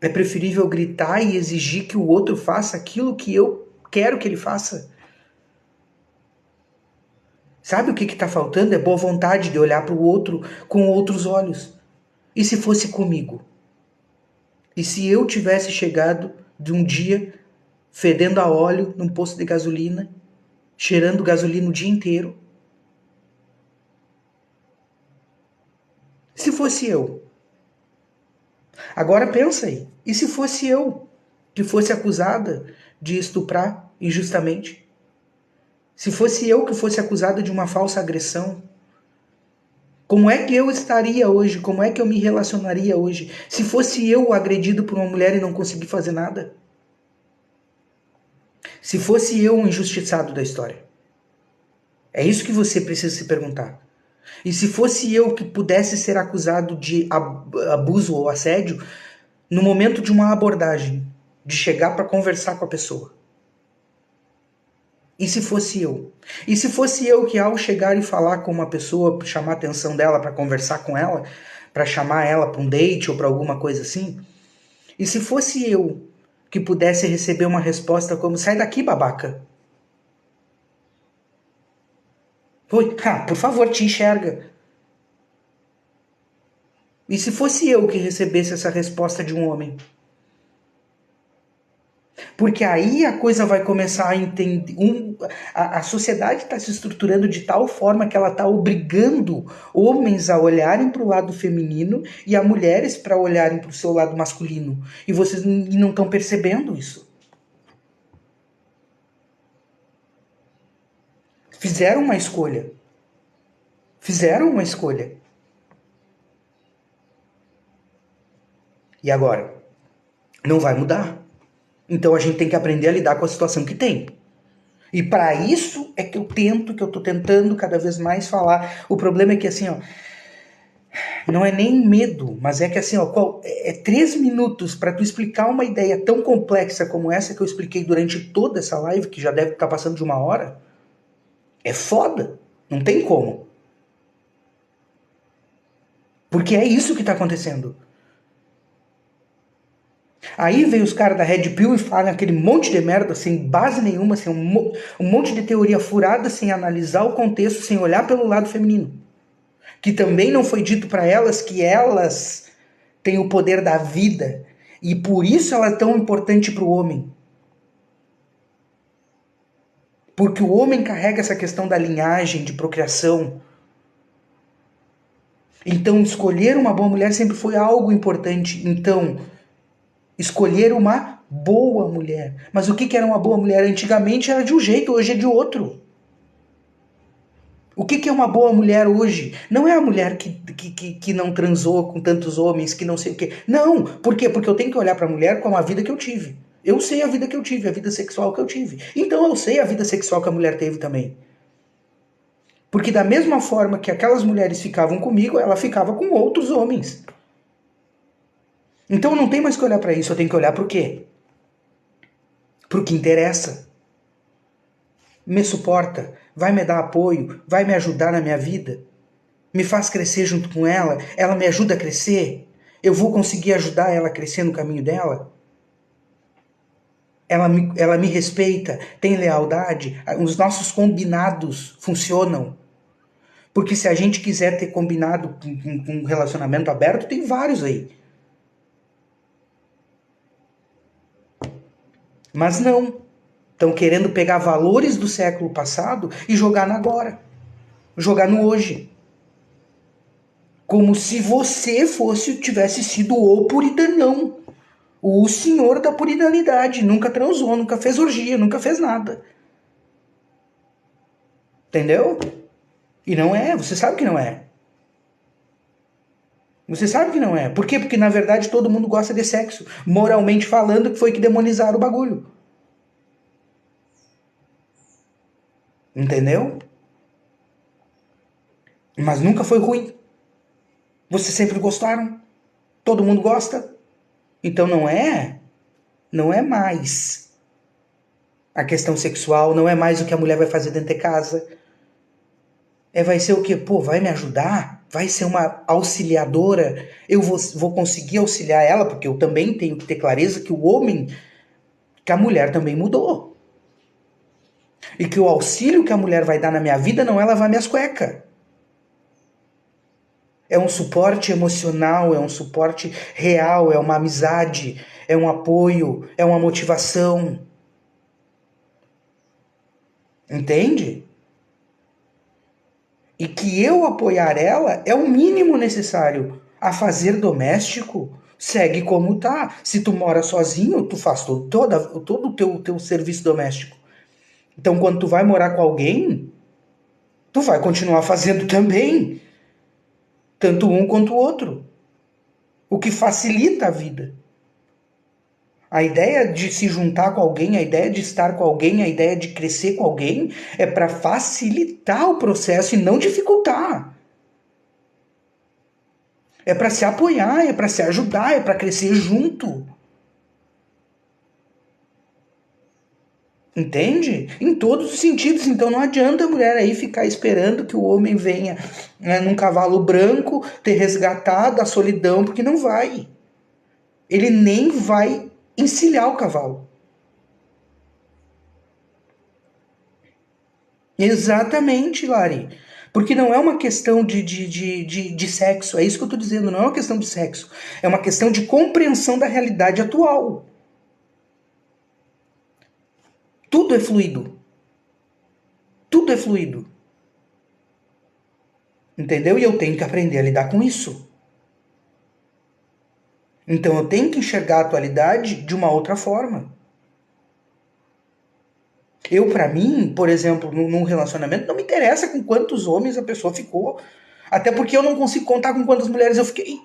É preferível gritar e exigir que o outro faça aquilo que eu quero que ele faça. Sabe o que está faltando? É boa vontade de olhar para o outro com outros olhos. E se fosse comigo? E se eu tivesse chegado de um dia fedendo a óleo num posto de gasolina, cheirando gasolina o dia inteiro? Se fosse eu? Agora pensa aí. E se fosse eu que fosse acusada de estuprar injustamente? Se fosse eu que fosse acusada de uma falsa agressão? Como é que eu estaria hoje? Como é que eu me relacionaria hoje? Se fosse eu agredido por uma mulher e não conseguir fazer nada? Se fosse eu um injustiçado da história? É isso que você precisa se perguntar. E se fosse eu que pudesse ser acusado de abuso ou assédio, no momento de uma abordagem, de chegar para conversar com a pessoa? E se fosse eu? E se fosse eu que ao chegar e falar com uma pessoa, chamar a atenção dela para conversar com ela, para chamar ela para um date ou para alguma coisa assim? E se fosse eu que pudesse receber uma resposta como: sai daqui, babaca? Oi, por favor, te enxerga. E se fosse eu que recebesse essa resposta de um homem? Porque aí a coisa vai começar a entender. A sociedade está se estruturando de tal forma que ela está obrigando homens a olharem para o lado feminino e a mulheres para olharem para o seu lado masculino. E vocês não estão percebendo isso. Fizeram uma escolha. Fizeram uma escolha. E agora? Não vai mudar. Então a gente tem que aprender a lidar com a situação que tem. E para isso é que eu tô tentando cada vez mais falar. O problema é que assim, ó, não é nem medo, mas é que assim, ó, 3 minutos para tu explicar uma ideia tão complexa como essa que eu expliquei durante toda essa live, que já deve estar passando de 1 hora. É foda. Não tem como. Porque é isso que tá acontecendo. Aí vem os caras da Red Pill e falam aquele monte de merda sem base nenhuma, sem um monte de teoria furada, sem analisar o contexto, sem olhar pelo lado feminino. Que também não foi dito para elas que elas têm o poder da vida E por isso ela é tão importante para o homem. Porque o homem carrega essa questão da linhagem, de procriação. Então, escolher uma boa mulher sempre foi algo importante. Então, escolher uma boa mulher. Mas o que era uma boa mulher? Antigamente era de um jeito, hoje é de outro. O que é uma boa mulher hoje? Não é a mulher que não transou com tantos homens, que não sei o quê. Não, por quê? Porque eu tenho que olhar para a mulher com a vida que eu tive. Eu sei a vida que eu tive, a vida sexual que eu tive. Então eu sei a vida sexual que a mulher teve também. Porque da mesma forma que aquelas mulheres ficavam comigo, ela ficava com outros homens. Então eu não tenho mais que olhar para isso, eu tenho que olhar para o quê? Para o que interessa. Me suporta, vai me dar apoio, vai me ajudar na minha vida, me faz crescer junto com ela me ajuda a crescer, eu vou conseguir ajudar ela a crescer no caminho dela? Ela me respeita, tem lealdade, os nossos combinados funcionam. Porque se a gente quiser ter combinado com um relacionamento aberto, tem vários aí. Mas não. Estão querendo pegar valores do século passado e jogar no agora. Jogar no hoje. Como se você tivesse sido o puritanão. O senhor da puritanidade. Nunca transou, nunca fez orgia, nunca fez nada. Entendeu? E não é, você sabe que não é. Você sabe que não é. Por quê? Porque na verdade todo mundo gosta de sexo. Moralmente falando, que foi que demonizaram o bagulho. Entendeu? Mas nunca foi ruim. Vocês sempre gostaram. Todo mundo gosta. Então não é mais a questão sexual, não é mais o que a mulher vai fazer dentro de casa. Vai ser o quê? Pô, vai me ajudar? Vai ser uma auxiliadora? Eu vou conseguir auxiliar ela, porque eu também tenho que ter clareza que o homem, que a mulher também mudou. E que o auxílio que a mulher vai dar na minha vida não é lavar minhas cuecas. É um suporte emocional, é um suporte real, é uma amizade, é um apoio, é uma motivação. Entende? E que eu apoiar ela é o mínimo necessário. A fazer doméstico, segue como tá. Se tu mora sozinho, tu faz todo o teu serviço doméstico. Então, quando tu vai morar com alguém, tu vai continuar fazendo também. Tanto um quanto o outro. O que facilita a vida. A ideia de se juntar com alguém, a ideia de estar com alguém, a ideia de crescer com alguém é para facilitar o processo e não dificultar. É para se apoiar, é para se ajudar, é para crescer junto. Entende? Em todos os sentidos. Então não adianta a mulher aí ficar esperando que o homem venha, né, num cavalo branco ter resgatado a solidão, porque não vai. Ele nem vai encilhar o cavalo. Exatamente, Lari. Porque não é uma questão de sexo, é isso que eu estou dizendo, não é uma questão de sexo. É uma questão de compreensão da realidade atual. Tudo é fluido. Tudo é fluido. Entendeu? E eu tenho que aprender a lidar com isso. Então eu tenho que enxergar a atualidade de uma outra forma. Eu, para mim, por exemplo, num relacionamento, não me interessa com quantos homens a pessoa ficou. Até porque eu não consigo contar com quantas mulheres eu fiquei.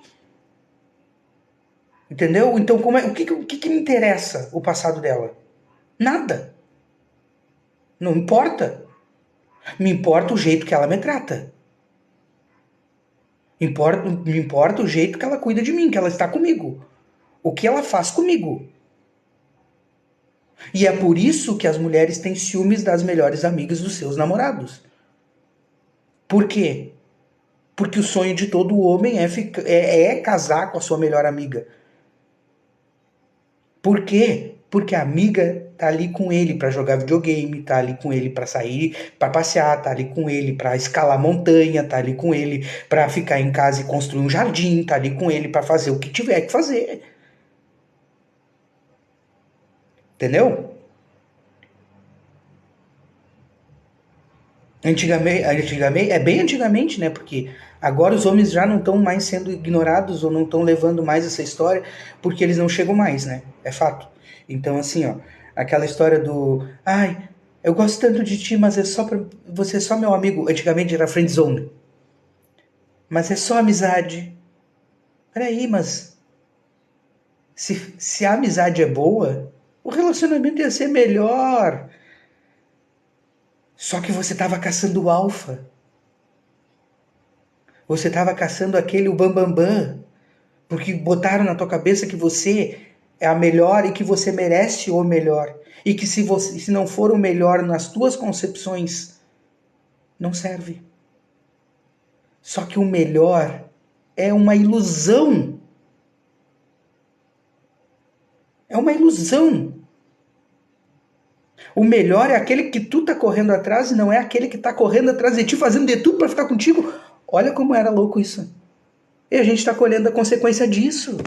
Entendeu? Então, o que me interessa o passado dela? Nada. Não importa. Me importa o jeito que ela me trata. Me importa o jeito que ela cuida de mim, que ela está comigo. O que ela faz comigo. E é por isso que as mulheres têm ciúmes das melhores amigas dos seus namorados. Por quê? Porque o sonho de todo homem é casar com a sua melhor amiga. Por quê? Porque a amiga tá ali com ele para jogar videogame, tá ali com ele para sair, para passear, tá ali com ele para escalar montanha, tá ali com ele para ficar em casa e construir um jardim, tá ali com ele para fazer o que tiver que fazer. Entendeu? Antigamente, é bem antigamente, né? Porque agora os homens já não estão mais sendo ignorados ou não estão levando mais essa história porque eles não chegam mais, né? É fato. Então, assim, ó, aquela história do, ai, eu gosto tanto de ti, mas é só pra, você é só meu amigo. Antigamente era friend zone, mas é só amizade. Peraí, mas se a amizade é boa, o relacionamento ia ser melhor. Só que você tava caçando o alfa. Você estava caçando aquele o bambambam, bam, bam, porque botaram na tua cabeça que você é a melhor e que você merece o melhor. E que se não for o melhor nas tuas concepções, não serve. Só que o melhor é uma ilusão. É uma ilusão. O melhor é aquele que tu tá correndo atrás e não é aquele que tá correndo atrás de ti, fazendo de tudo para ficar contigo. Olha como era louco isso. E a gente tá colhendo a consequência disso.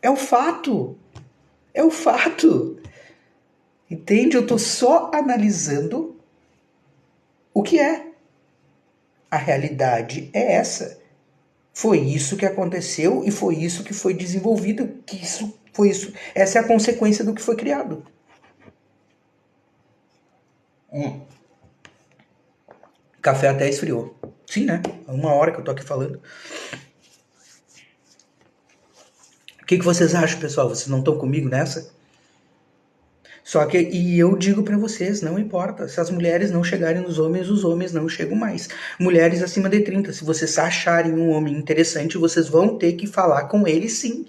É o fato. É o fato. Entende? Eu tô só analisando o que é. A realidade é essa. Foi isso que aconteceu e foi isso que foi desenvolvido, que isso foi isso. Essa é a consequência do que foi criado. Café até esfriou. Sim, né? Há 1 hora que eu tô aqui falando. O que vocês acham, pessoal? Vocês não estão comigo nessa? Só que, e eu digo pra vocês, não importa. Se as mulheres não chegarem nos homens, os homens não chegam mais. Mulheres acima de 30, se vocês acharem um homem interessante, vocês vão ter que falar com ele sim.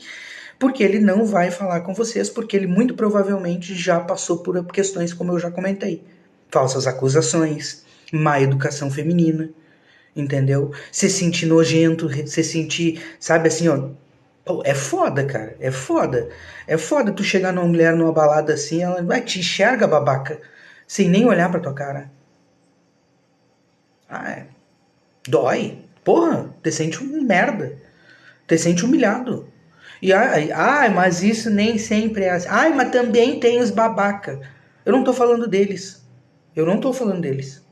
Porque ele não vai falar com vocês, porque ele muito provavelmente já passou por questões como eu já comentei. Falsas acusações, má educação feminina, entendeu? Se sentir nojento, se sentir, sabe assim, ó. Pô, é foda, cara, é foda. É foda tu chegar numa mulher numa balada assim, ela vai te enxerga, babaca, sem nem olhar pra tua cara. Ah, é. Dói. Porra, te sente um merda. Te sente humilhado. E ai, mas isso nem sempre é assim. Ai, mas também tem os babaca. Eu não tô falando deles. Eu não tô falando deles.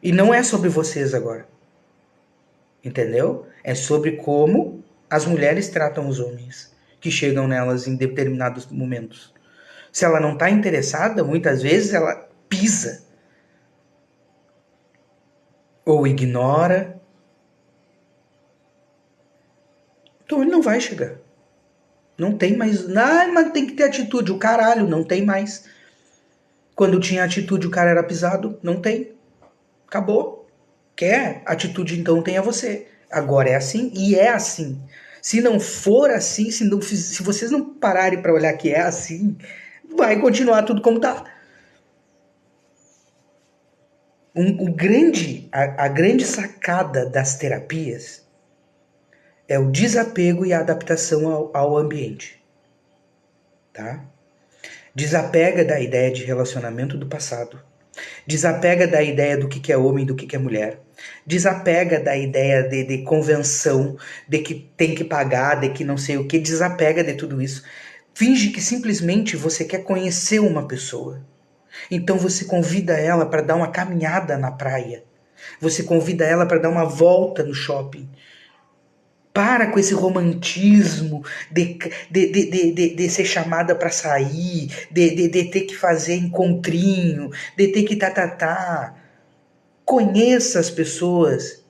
E não é sobre vocês agora. Entendeu? É sobre como as mulheres tratam os homens que chegam nelas em determinados momentos. Se ela não tá interessada, muitas vezes ela pisa ou ignora. Então ele não vai chegar. Não tem mais. Ah, mas tem que ter atitude. O caralho, não tem mais. Quando tinha atitude, o cara era pisado. Não tem. Acabou. Quer atitude, então tenha você. Agora é assim e é assim. Se não for assim, se vocês não pararem para olhar que é assim, vai continuar tudo como tá. A grande sacada das terapias é o desapego e a adaptação ao ambiente. Tá? Desapega da ideia de relacionamento do passado. Desapega da ideia do que é homem e do que é mulher. Desapega da ideia de convenção, de que tem que pagar, de que não sei o que. Desapega de tudo isso. Finge que simplesmente você quer conhecer uma pessoa. Então você convida ela para dar uma caminhada na praia. Você convida ela para dar uma volta no shopping. Para com esse romantismo de ser chamada para sair, de ter que fazer encontrinho, de ter que tá. Conheça as pessoas.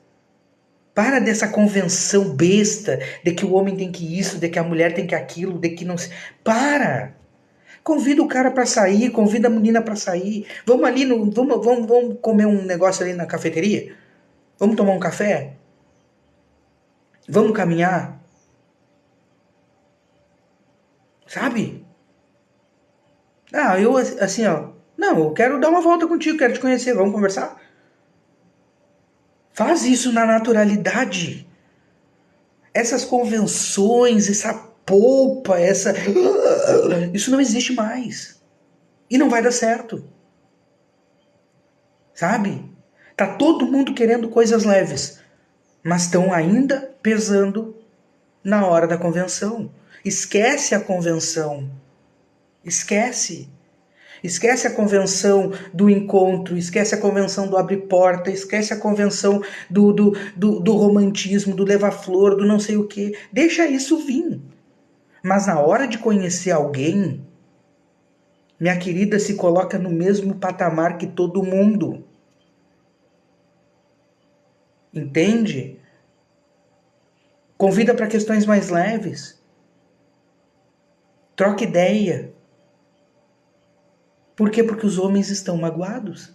Para dessa convenção besta de que o homem tem que isso, de que a mulher tem que aquilo, de que não. Para! Convida o cara para sair, convida a menina para sair. Vamos ali no, vamos comer um negócio ali na cafeteria? Vamos tomar um café? Vamos caminhar? Sabe? Ah, eu assim, ó. Não, eu quero dar uma volta contigo, quero te conhecer, vamos conversar? Faz isso na naturalidade. Essas convenções, essa polpa, essa. Isso não existe mais. E não vai dar certo. Sabe? Tá todo mundo querendo coisas leves, mas estão ainda pesando na hora da convenção. Esquece a convenção. Esquece. Esquece a convenção do encontro, esquece a convenção do abre porta, esquece a convenção do romantismo, do levar-flor, do não sei o quê. Deixa isso vir. Mas na hora de conhecer alguém, minha querida, se coloca no mesmo patamar que todo mundo. Entende? Convida para questões mais leves. Troca ideia. Por quê? Porque os homens estão magoados.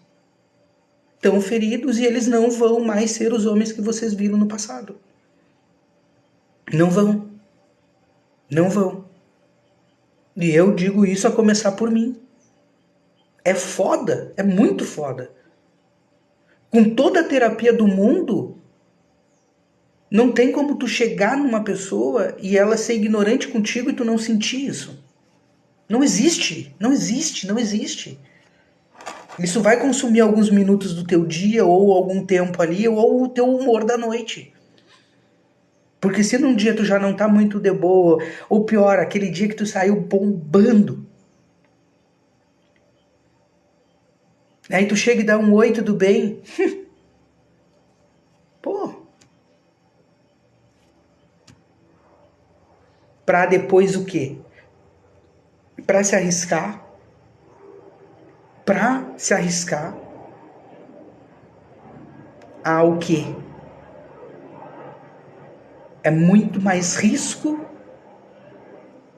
Estão feridos e eles não vão mais ser os homens que vocês viram no passado. Não vão. Não vão. E eu digo isso a começar por mim. É foda. É muito foda. Com toda a terapia do mundo, não tem como tu chegar numa pessoa e ela ser ignorante contigo e tu não sentir isso. Não existe. Não existe. Não existe. Isso vai consumir alguns minutos do teu dia, ou algum tempo ali, ou o teu humor da noite. Porque se num dia tu já não tá muito de boa, ou pior, aquele dia que tu saiu bombando, aí tu chega e dá um oi, tudo bem? Pô. Pra depois o quê? Pra se arriscar. Pra se arriscar ao quê? É muito mais risco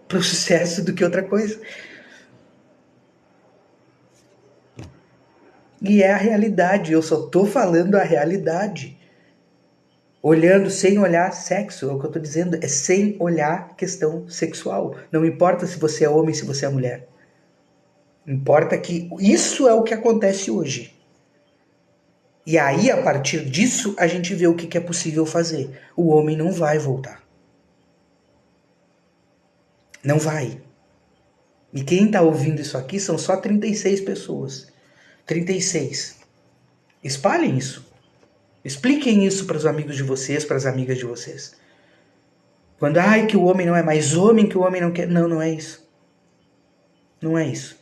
pro sucesso do que outra coisa. E é a realidade, eu só tô falando a realidade. Olhando sem olhar sexo, é o que eu tô dizendo, é sem olhar questão sexual. Não importa se você é homem, se você é mulher. Importa que isso é o que acontece hoje. E aí, a partir disso, a gente vê o que é possível fazer. O homem não vai voltar. Não vai. E quem tá ouvindo isso aqui são só 36 pessoas. 36. Espalhem isso. Expliquem isso para os amigos de vocês, para as amigas de vocês. Quando, ai, que o homem não é mais homem, que o homem não quer... Não, não é isso. Não é isso.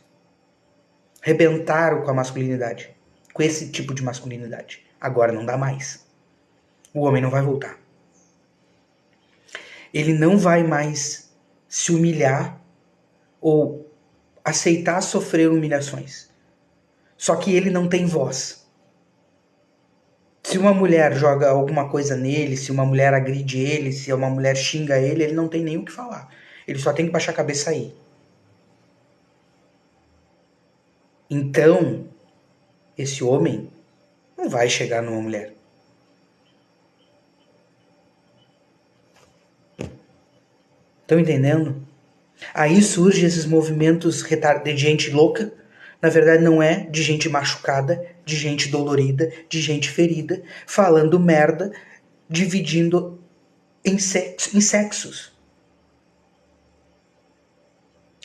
Rebentaram com a masculinidade. Com esse tipo de masculinidade. Agora não dá mais. O homem não vai voltar. Ele não vai mais se humilhar ou aceitar sofrer humilhações. Só que ele não tem voz. Se uma mulher joga alguma coisa nele, se uma mulher agride ele, se uma mulher xinga ele, ele não tem nem o que falar. Ele só tem que baixar a cabeça e sair. Então, esse homem não vai chegar numa mulher. Estão entendendo? Aí surgem esses movimentos de gente louca. Na verdade, não é de gente machucada, de gente dolorida, de gente ferida, falando merda, dividindo em sexos.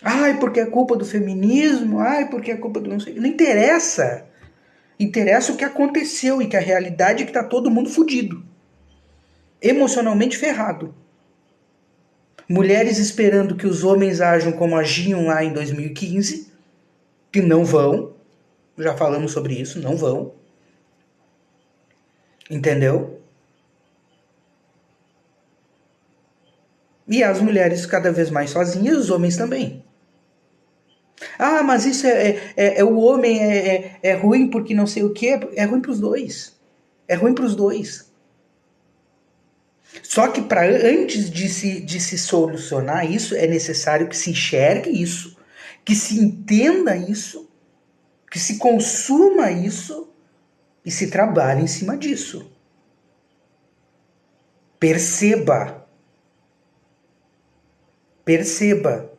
Ai, porque é culpa do feminismo, ai, porque é culpa do não sei. Não interessa. Interessa o que aconteceu e que a realidade é que tá todo mundo fudido. Emocionalmente ferrado. Mulheres esperando que os homens ajam como agiam lá em 2015, que não vão. Já falamos sobre isso, não vão. Entendeu? E as mulheres cada vez mais sozinhas, os homens também. Ah, mas isso o homem é ruim porque não sei o que. É ruim para os dois. É ruim para os dois. Só que antes de se solucionar isso, é necessário que se enxergue isso, que se entenda isso, que se consuma isso e se trabalhe em cima disso. Perceba. Perceba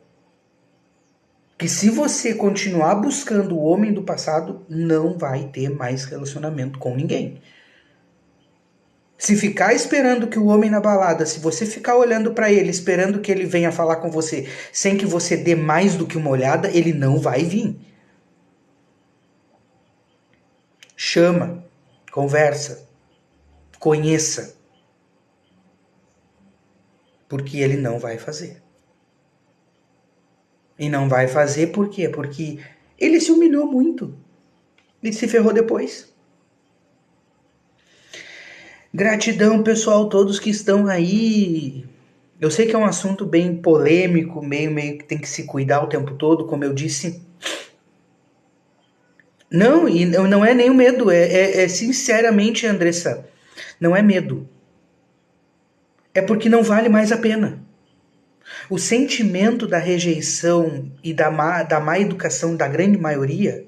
que se você continuar buscando o homem do passado, não vai ter mais relacionamento com ninguém. Se ficar esperando que o homem na balada, se você ficar olhando para ele, esperando que ele venha falar com você, sem que você dê mais do que uma olhada, ele não vai vir. Chama, conversa, conheça. Porque ele não vai fazer. E não vai fazer por quê? Porque ele se humilhou muito. E se ferrou depois. Gratidão, pessoal, todos que estão aí. Eu sei que é um assunto bem polêmico, meio que tem que se cuidar o tempo todo, como eu disse. Não, e não é nem o medo, é sinceramente, Andressa, não é medo. É porque não vale mais a pena. O sentimento da rejeição e da má educação da grande maioria,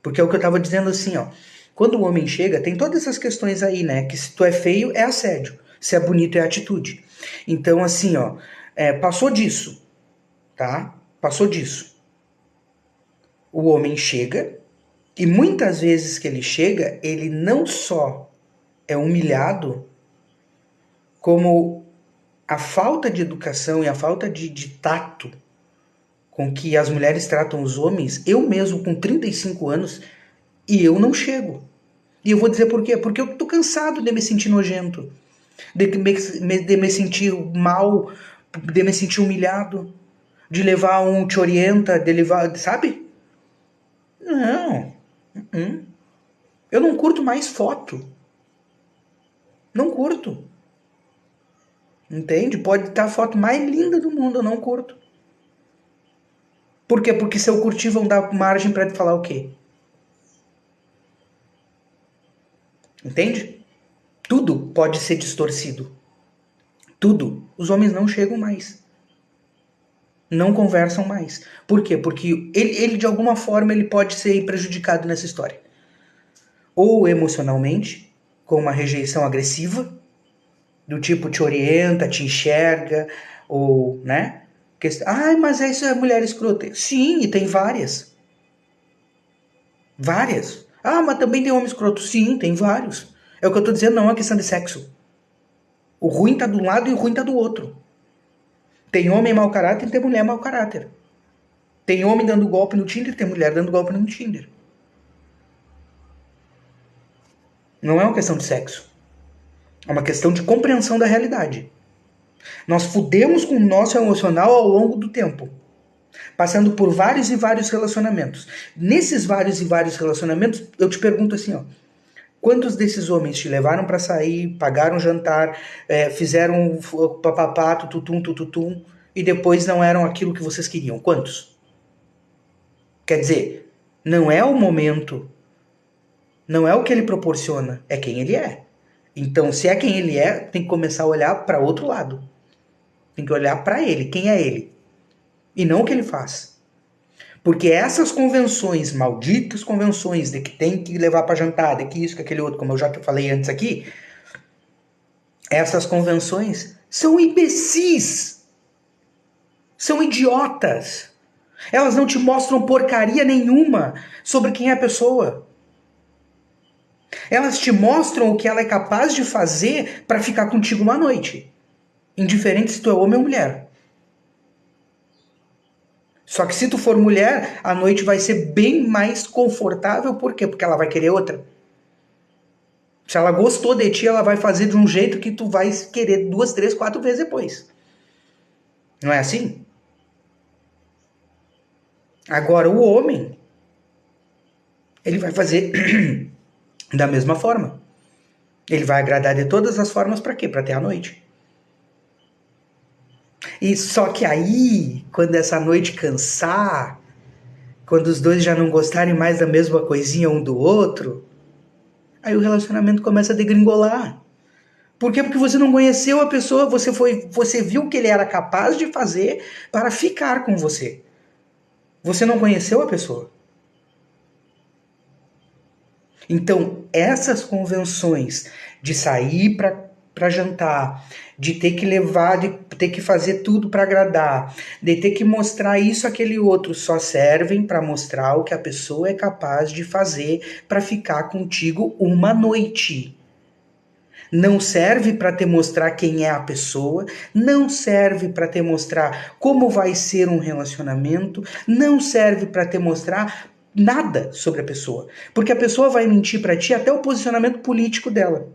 porque é o que eu estava dizendo assim, ó. Quando o homem chega, tem todas essas questões aí, né? Que se tu é feio, é assédio. Se é bonito, é atitude. Então, assim, ó, passou disso, tá? Passou disso. O homem chega, e muitas vezes que ele chega, ele não só é humilhado, como a falta de educação e a falta de tato com que as mulheres tratam os homens, eu mesmo com 35 anos, e eu não chego. E eu vou dizer por quê? Porque eu tô cansado de me sentir nojento, de me sentir mal, de me sentir humilhado, de levar um te orienta, de levar, sabe? Não. Eu não curto mais foto. Não curto. Entende? Pode estar a foto mais linda do mundo, eu não curto. Por quê? Porque se eu curtir vão dar margem para te falar o quê? Entende? Tudo pode ser distorcido. Tudo. Os homens não chegam mais. Não conversam mais. Por quê? Porque ele de alguma forma ele pode ser prejudicado nessa história. Ou emocionalmente, com uma rejeição agressiva, do tipo te orienta, te enxerga, ou, né? Ai, mas isso é mulher escrota. Sim, e tem várias. Várias. Ah, mas também tem homem escroto. Sim, tem vários. É o que eu tô dizendo, não é questão de sexo. O ruim tá de um lado e o ruim tá do outro. Tem homem mau caráter e tem mulher mau caráter. Tem homem dando golpe no Tinder e tem mulher dando golpe no Tinder. Não é uma questão de sexo. É uma questão de compreensão da realidade. Nós fudemos com o nosso emocional ao longo do tempo, passando por vários e vários relacionamentos. Nesses vários e vários relacionamentos, eu te pergunto assim, ó, quantos desses homens te levaram para sair, pagaram jantar, fizeram papapá, tututum, tututum, e depois não eram aquilo que vocês queriam? Quantos? Quer dizer, não é o momento, não é o que ele proporciona, é quem ele é. Então, se é quem ele é, tem que começar a olhar para outro lado. Tem que olhar para ele, quem é ele, e não o que ele faz. Porque essas convenções, malditas convenções de que tem que levar para jantar, de que isso, que aquele outro, como eu já falei antes aqui, essas convenções são imbecis, são idiotas. Elas não te mostram porcaria nenhuma sobre quem é a pessoa. Elas te mostram o que ela é capaz de fazer para ficar contigo uma noite, indiferente se tu é homem ou mulher. Só que se tu for mulher, a noite vai ser bem mais confortável. Por quê? Porque ela vai querer outra. Se ela gostou de ti, ela vai fazer de um jeito que tu vai querer 2, 3, 4 vezes depois. Não é assim? Agora, o homem, ele vai fazer da mesma forma. Ele vai agradar de todas as formas para quê? Para ter a noite. E só que aí, quando essa noite cansar, quando os dois já não gostarem mais da mesma coisinha um do outro, aí o relacionamento começa a degringolar. Por quê? Porque você não conheceu a pessoa, você viu o que ele era capaz de fazer para ficar com você. Você não conheceu a pessoa. Então, essas convenções de sair para jantar, de ter que levar, de ter que fazer tudo para agradar, de ter que mostrar isso, aquele outro, só servem para mostrar o que a pessoa é capaz de fazer para ficar contigo uma noite. Não serve para te mostrar quem é a pessoa, não serve para te mostrar como vai ser um relacionamento, não serve para te mostrar nada sobre a pessoa, porque a pessoa vai mentir para ti até o posicionamento político dela.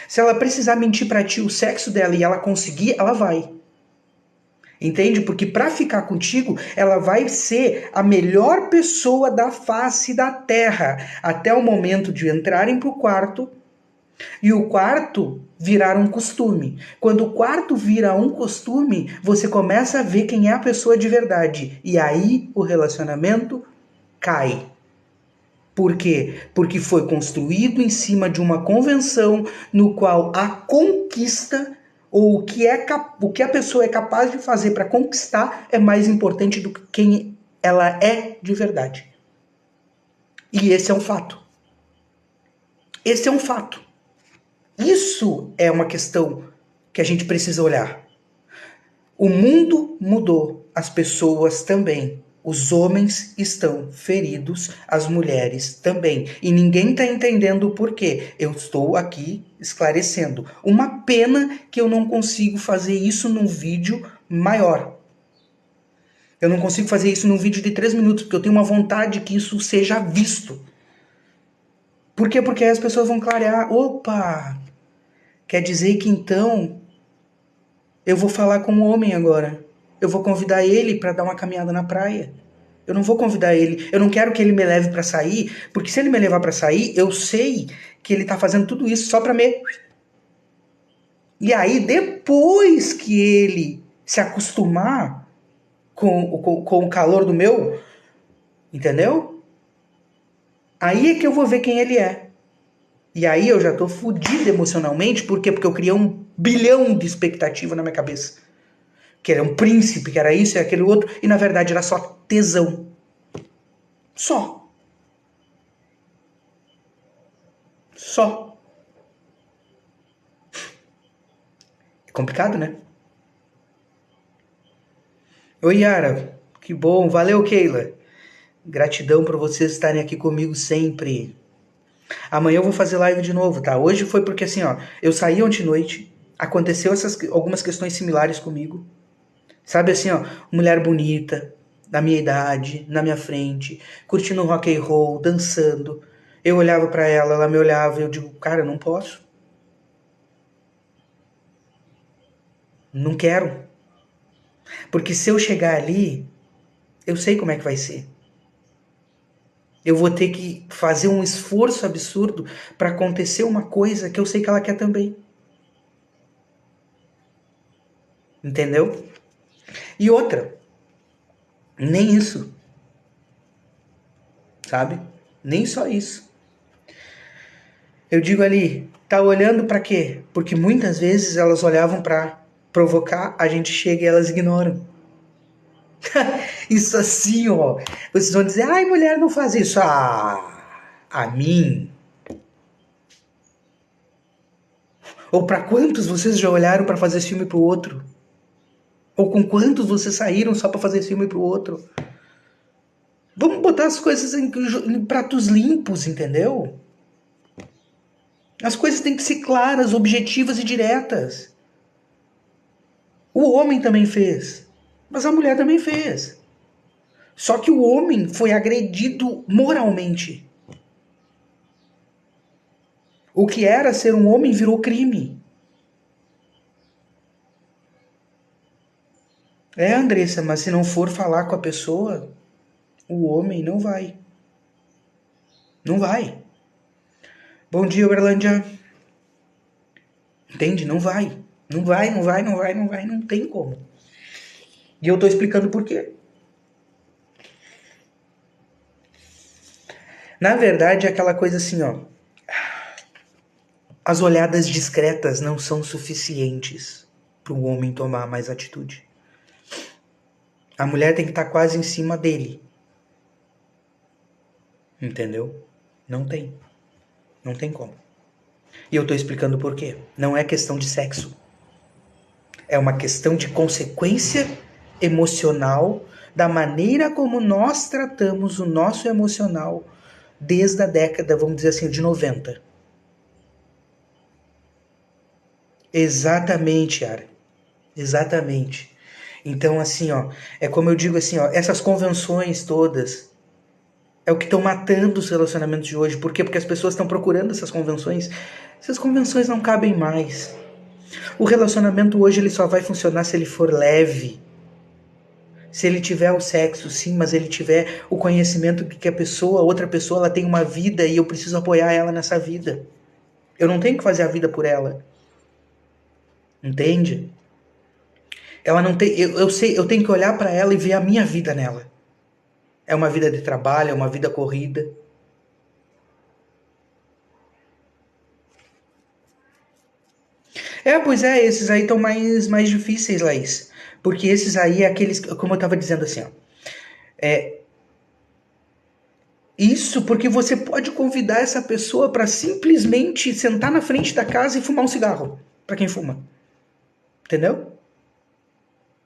Se ela precisar mentir para ti o sexo dela e ela conseguir, ela vai. Entende? Porque para ficar contigo, ela vai ser a melhor pessoa da face da terra até o momento de entrarem pro quarto e o quarto virar um costume. Quando o quarto vira um costume, você começa a ver quem é a pessoa de verdade. E aí o relacionamento cai. Por quê? Porque foi construído em cima de uma convenção no qual a conquista ou o que a pessoa é capaz de fazer para conquistar é mais importante do que quem ela é de verdade. E esse é um fato. Esse é um fato. Isso é uma questão que a gente precisa olhar. O mundo mudou, as pessoas também. Os homens estão feridos, as mulheres também. E ninguém está entendendo o porquê. Eu estou aqui esclarecendo. Uma pena que eu não consigo fazer isso num vídeo maior. Eu não consigo fazer isso num vídeo de 3 minutos, porque eu tenho uma vontade que isso seja visto. Por quê? Porque aí as pessoas vão clarear. Opa! Quer dizer que então eu vou falar com o homem agora. Eu vou convidar ele para dar uma caminhada na praia. Eu não vou convidar ele. Eu não quero que ele me leve para sair, porque se ele me levar para sair, eu sei que ele tá fazendo tudo isso só para me... E aí, depois que ele se acostumar com o calor do meu, entendeu? Aí é que eu vou ver quem ele é. E aí eu já tô fudido emocionalmente. Por quê? Porque eu criei 1 bilhão de expectativa na minha cabeça. Que era um príncipe, que era isso e aquele outro. E na verdade era só tesão. Só. Só. É complicado, né? Oi, Yara. Que bom. Valeu, Keila. Gratidão por vocês estarem aqui comigo sempre. Amanhã eu vou fazer live de novo, tá? Hoje foi porque assim, ó, eu saí ontem à noite, aconteceu algumas questões similares comigo. Sabe assim, ó, mulher bonita, da minha idade, na minha frente, curtindo rock and roll, dançando. Eu olhava pra ela, ela me olhava e eu digo, cara, eu não posso. Não quero. Porque se eu chegar ali, eu sei como é que vai ser. Eu vou ter que fazer um esforço absurdo para acontecer uma coisa que eu sei que ela quer também. Entendeu? E outra, nem isso. Sabe? Nem só isso. Eu digo ali, tá olhando para quê? Porque muitas vezes elas olhavam para provocar, a gente chega e elas ignoram. Isso assim, ó. Vocês vão dizer, ai, mulher não faz isso. Ah, a mim. Ou para quantos vocês já olharam para fazer filme pro outro? Ou com quantos vocês saíram só para fazer filme pro outro? Vamos botar as coisas em pratos limpos, entendeu? As coisas têm que ser claras, objetivas e diretas. O homem também fez, mas a mulher também fez. Só que o homem foi agredido moralmente. O que era ser um homem virou crime. É, Andressa, mas se não for falar com a pessoa, o homem não vai. Não vai. Bom dia, Uberlândia. Entende? Não vai. Não vai, não vai, não vai, não vai, não tem como. E eu tô explicando por quê. Na verdade, é aquela coisa assim, ó. As olhadas discretas não são suficientes para o homem tomar mais atitude. A mulher tem que estar quase em cima dele. Entendeu? Não tem. Não tem como. E eu tô explicando por quê. Não é questão de sexo. É uma questão de consequência emocional da maneira como nós tratamos o nosso emocional desde a década, vamos dizer assim, de 90. Exatamente, Yara. Exatamente. Então, assim, ó, é como eu digo assim, ó, essas convenções todas é o que estão matando os relacionamentos de hoje. Por quê? Porque as pessoas estão procurando essas convenções. Essas convenções não cabem mais. O relacionamento hoje ele só vai funcionar se ele for leve. Se ele tiver o sexo, sim, mas ele tiver o conhecimento de que outra pessoa, ela tem uma vida e eu preciso apoiar ela nessa vida. Eu não tenho que fazer a vida por ela. Entende? Ela não tem, eu sei, eu tenho que olhar para ela e ver a minha vida nela. É uma vida de trabalho, é uma vida corrida. Pois é, esses aí estão mais difíceis, Laís. Porque esses aí é aqueles, como eu estava dizendo assim, ó. Isso porque você pode convidar essa pessoa para simplesmente sentar na frente da casa e fumar um cigarro, para quem fuma. Entendeu?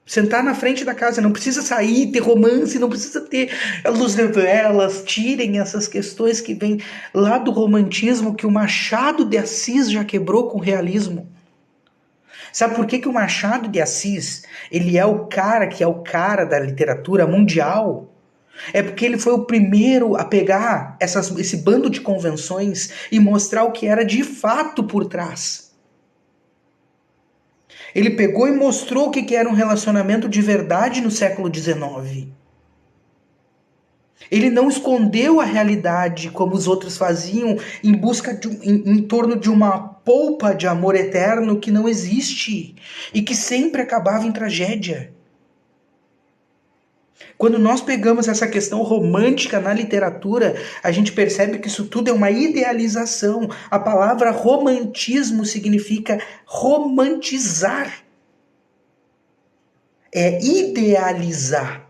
Sentar na frente da casa, não precisa sair, ter romance, não precisa ter a luz de velas, tirem essas questões que vêm lá do romantismo que o Machado de Assis já quebrou com o realismo. Sabe por que, que o Machado de Assis, ele é o cara que é o cara da literatura mundial? É porque ele foi o primeiro a pegar esse bando de convenções e mostrar o que era de fato por trás. Ele pegou e mostrou o que era um relacionamento de verdade no século XIX. Ele não escondeu a realidade como os outros faziam em busca em torno de uma polpa de amor eterno que não existe e que sempre acabava em tragédia. Quando nós pegamos essa questão romântica na literatura, a gente percebe que isso tudo é uma idealização. A palavra romantismo significa romantizar. É idealizar.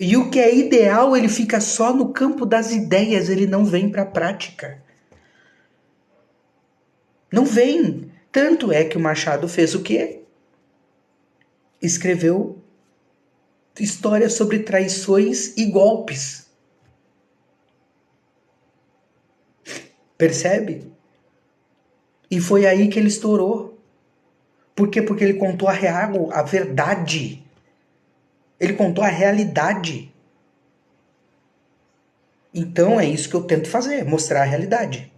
E o que é ideal, ele fica só no campo das ideias, ele não vem para a prática. Não vem. Tanto é que o Machado fez o quê? Escreveu histórias sobre traições e golpes. Percebe? E foi aí que ele estourou. Por quê? Porque ele contou a verdade. Ele contou a realidade. Então é isso que eu tento fazer, mostrar a realidade.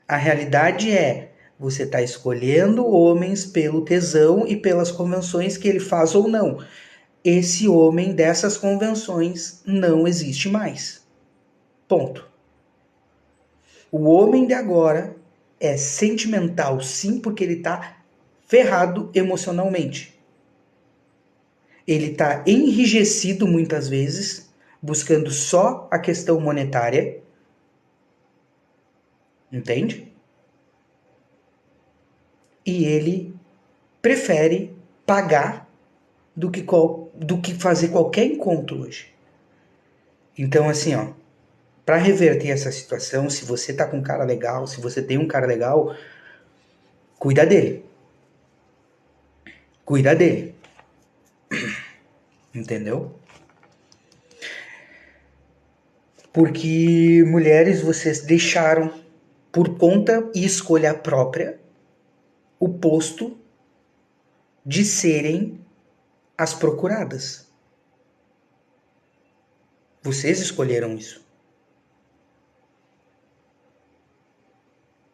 A realidade é, você está escolhendo homens pelo tesão e pelas convenções que ele faz ou não. Esse homem dessas convenções não existe mais. Ponto. O homem de agora é sentimental, sim, porque ele está ferrado emocionalmente. Ele está enrijecido muitas vezes, buscando só a questão monetária. Entende? E ele prefere pagar do que fazer qualquer encontro hoje. Então, assim, ó, para reverter essa situação, se você tá com um cara legal, se você tem um cara legal, cuida dele. Cuida dele. Entendeu? Porque mulheres, vocês deixaram, por conta e escolha própria, o posto de serem as procuradas. Vocês escolheram isso.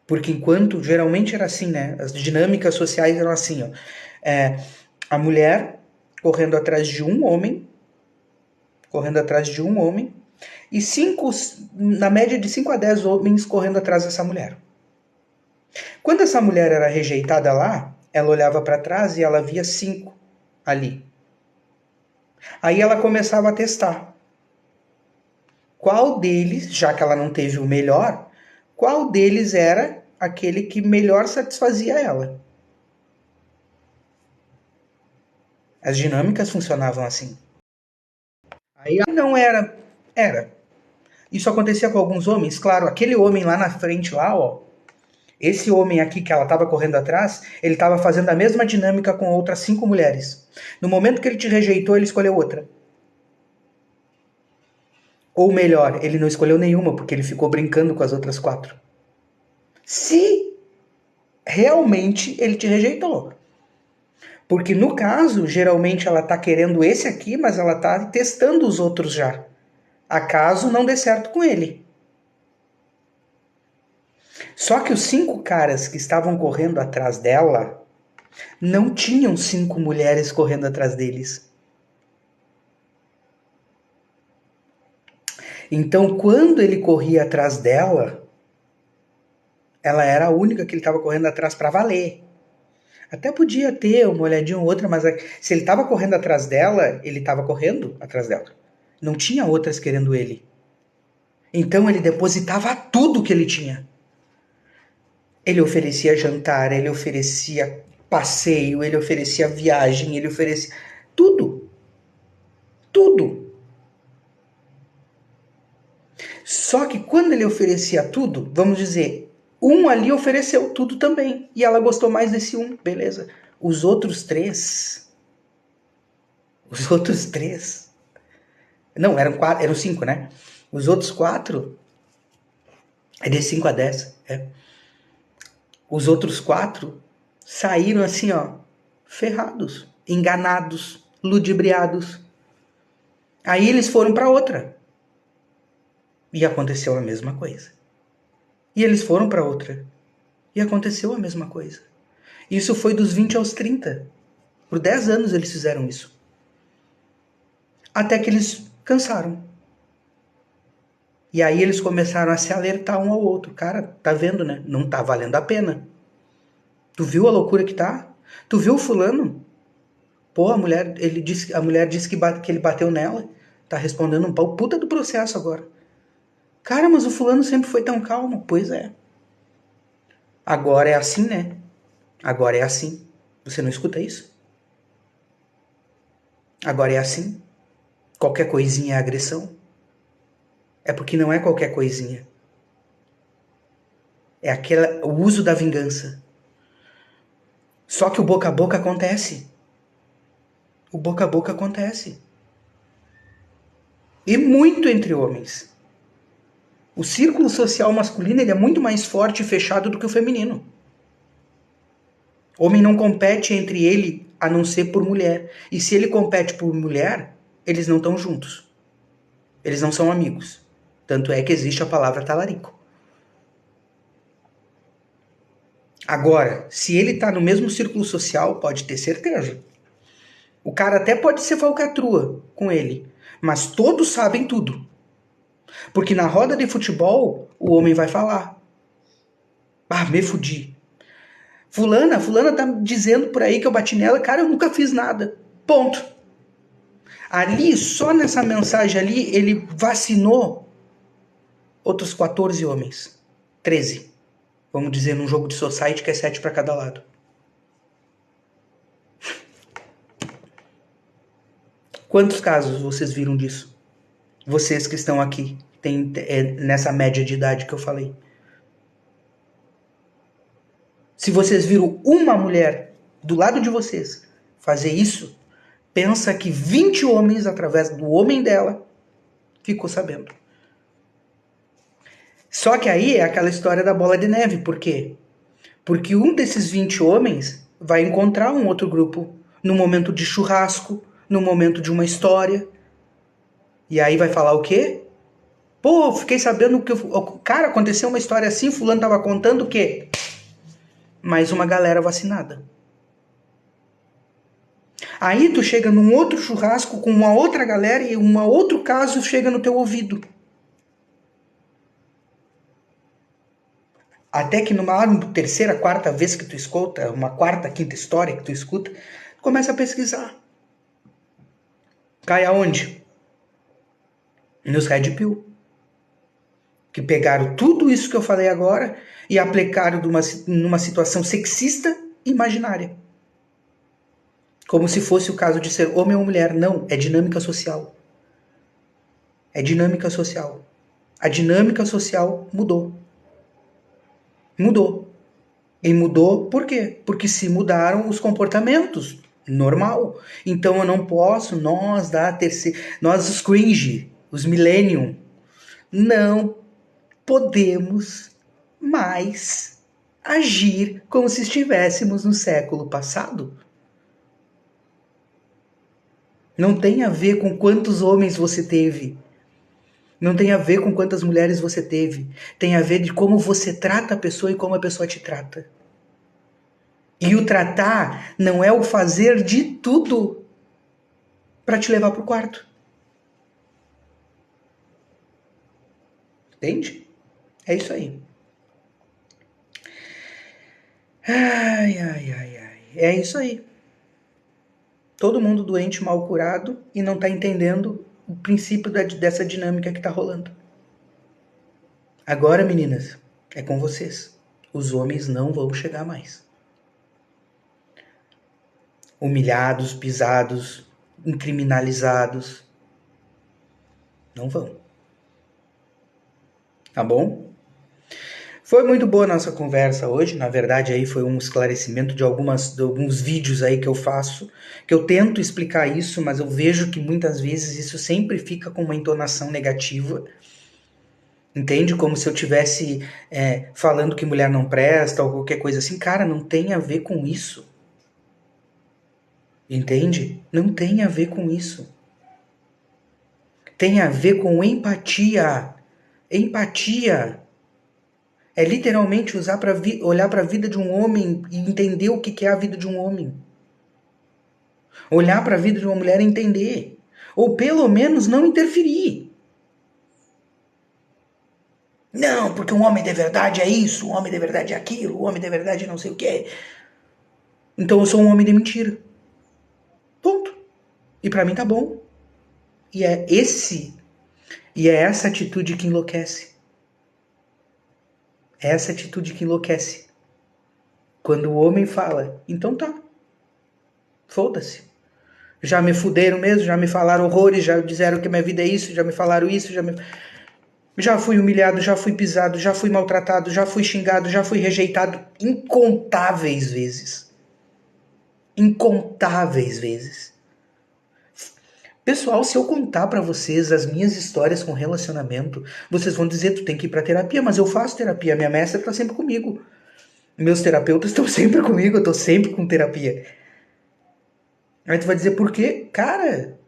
Porque enquanto, geralmente era assim, né? As dinâmicas sociais eram assim, ó. A mulher correndo atrás de um homem, e na média de 5 a 10 homens correndo atrás dessa mulher. Quando essa mulher era rejeitada lá, ela olhava para trás e ela via 5 ali. Aí ela começava a testar. Qual deles, já que ela não teve o melhor, qual deles era aquele que melhor satisfazia ela? As dinâmicas funcionavam assim. Aí não era. Era. Isso acontecia com alguns homens, claro, aquele homem lá na frente, lá, ó. Esse homem aqui que ela estava correndo atrás, ele estava fazendo a mesma dinâmica com outras 5 mulheres. No momento que ele te rejeitou, ele escolheu outra. Ou melhor, ele não escolheu nenhuma, porque ele ficou brincando com as outras 4. Se realmente ele te rejeitou. Porque no caso, geralmente ela tá querendo esse aqui, mas ela tá testando os outros já. Acaso não dê certo com ele. Só que os 5 caras que estavam correndo atrás dela não tinham 5 mulheres correndo atrás deles. Então, quando ele corria atrás dela, ela era a única que ele estava correndo atrás para valer. Até podia ter uma olhadinha ou outra, mas se ele estava correndo atrás dela, ele estava correndo atrás dela. Não tinha outras querendo ele. Então ele depositava tudo que ele tinha. Ele oferecia jantar, ele oferecia passeio, ele oferecia viagem, ele oferecia tudo. Tudo. Só que quando ele oferecia tudo, vamos dizer, um ali ofereceu tudo também. E ela gostou mais desse um, beleza. Os outros três. Não, eram 4, eram 5, né? Os outros 4. É de 5 a 10. É. Os outros 4 saíram assim, ó, ferrados, enganados, ludibriados. Aí eles foram para outra. E aconteceu a mesma coisa. E eles foram para outra. E aconteceu a mesma coisa. Isso foi dos 20 aos 30. Por 10 anos eles fizeram isso. Até que eles cansaram. E aí eles começaram a se alertar um ao outro. Cara, tá vendo, né? Não tá valendo a pena. Tu viu a loucura que tá? Tu viu o fulano? Pô, a mulher disse que ele bateu nela. Tá respondendo um pau puta do processo agora. Cara, mas o fulano sempre foi tão calmo. Pois é. Agora é assim, né? Agora é assim. Você não escuta isso? Agora é assim. Qualquer coisinha é agressão. É porque não é qualquer coisinha. É o uso da vingança. Só que o boca a boca acontece. O boca a boca acontece. E muito entre homens. O círculo social masculino ele é muito mais forte e fechado do que o feminino. Homem não compete entre ele a não ser por mulher. E se ele compete por mulher, eles não estão juntos. Eles não são amigos. Tanto é que existe a palavra talarico. Agora, se ele está no mesmo círculo social, pode ter certeza. O cara até pode ser falcatrua com ele, mas todos sabem tudo. Porque na roda de futebol, o homem vai falar. Ah, me fudi. Fulana tá dizendo por aí que eu bati nela. Cara, eu nunca fiz nada. Ponto. Ali, só nessa mensagem ali, ele vacinou outros 14 homens. 13. Vamos dizer, num jogo de society que é 7 para cada lado. Quantos casos vocês viram disso? Vocês que estão aqui, nessa média de idade que eu falei. Se vocês viram uma mulher do lado de vocês fazer isso, pensa que 20 homens, através do homem dela, ficou sabendo. Só que aí é aquela história da bola de neve. Por quê? Porque um desses 20 homens vai encontrar um outro grupo no momento de churrasco, no momento de uma história. E aí vai falar o quê? Pô, fiquei sabendo que... Cara, aconteceu uma história assim, fulano tava contando o quê? Mais uma galera vacinada. Aí tu chega num outro churrasco com uma outra galera e um outro caso chega no teu ouvido. Até que numa terceira, quarta vez que tu escuta, uma quarta, quinta história que tu escuta, tu começa a pesquisar. Cai aonde? Nos Red Pill. Que pegaram tudo isso que eu falei agora e aplicaram numa situação sexista imaginária. Como se fosse o caso de ser homem ou mulher. Não, é dinâmica social. É dinâmica social. A dinâmica social mudou. Mudou. E mudou por quê? Porque se mudaram os comportamentos. Normal. Então eu não posso, nós os cringe, os millennium, não podemos mais agir como se estivéssemos no século passado. Não tem a ver com quantos homens você teve. Não tem a ver com quantas mulheres você teve. Tem a ver de como você trata a pessoa e como a pessoa te trata. E o tratar não é o fazer de tudo para te levar pro quarto. Entende? É isso aí. Ai, ai, ai, ai. É isso aí. Todo mundo doente, mal curado e não tá entendendo o princípio dessa dinâmica que tá rolando. Agora, meninas, é com vocês. Os homens não vão chegar mais. Humilhados, pisados, incriminalizados. Não vão. Tá bom? Foi muito boa a nossa conversa hoje. Na verdade, aí foi um esclarecimento de alguns vídeos aí que eu faço, que eu tento explicar isso, mas eu vejo que muitas vezes isso sempre fica com uma entonação negativa. Entende? Como se eu tivesse falando que mulher não presta ou qualquer coisa assim. Cara, não tem a ver com isso. Entende? Não tem a ver com isso. Tem a ver com empatia. Empatia é literalmente olhar para a vida de um homem e entender o que é a vida de um homem. Olhar para a vida de uma mulher e entender. Ou pelo menos não interferir. Não, porque um homem de verdade é isso, um homem de verdade é aquilo, um homem de verdade é não sei o quê. Então eu sou um homem de mentira. Ponto. E para mim tá bom. E é essa atitude que enlouquece. É essa atitude que enlouquece. Quando o homem fala, então tá. Foda-se. Já me fuderam mesmo, já me falaram horrores, já disseram que minha vida é isso, já me falaram isso, já fui humilhado, já fui pisado, já fui maltratado, já fui xingado, já fui rejeitado incontáveis vezes. Incontáveis vezes. Pessoal, se eu contar pra vocês as minhas histórias com relacionamento, vocês vão dizer, tu tem que ir pra terapia, mas eu faço terapia, minha mestra tá sempre comigo. Meus terapeutas estão sempre comigo, eu tô sempre com terapia. Aí tu vai dizer, por quê? Cara,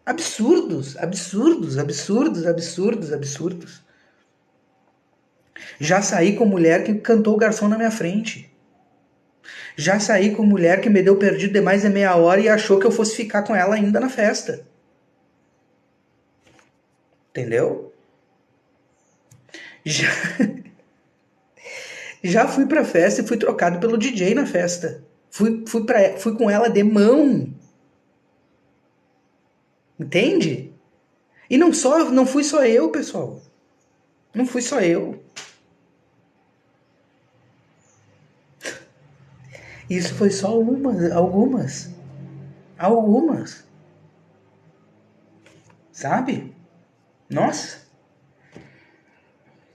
absurdos, absurdos, absurdos, absurdos, absurdos. Já saí com mulher que cantou o garçom na minha frente. Já saí com mulher que me deu perdido de mais de meia hora e achou que eu fosse ficar com ela ainda na festa. Entendeu? Já, já fui pra festa e fui trocado pelo DJ na festa. Fui com ela de mão. Entende? E não fui só eu, pessoal. Não fui só eu. Isso foi só algumas. Algumas. Sabe? Nossa.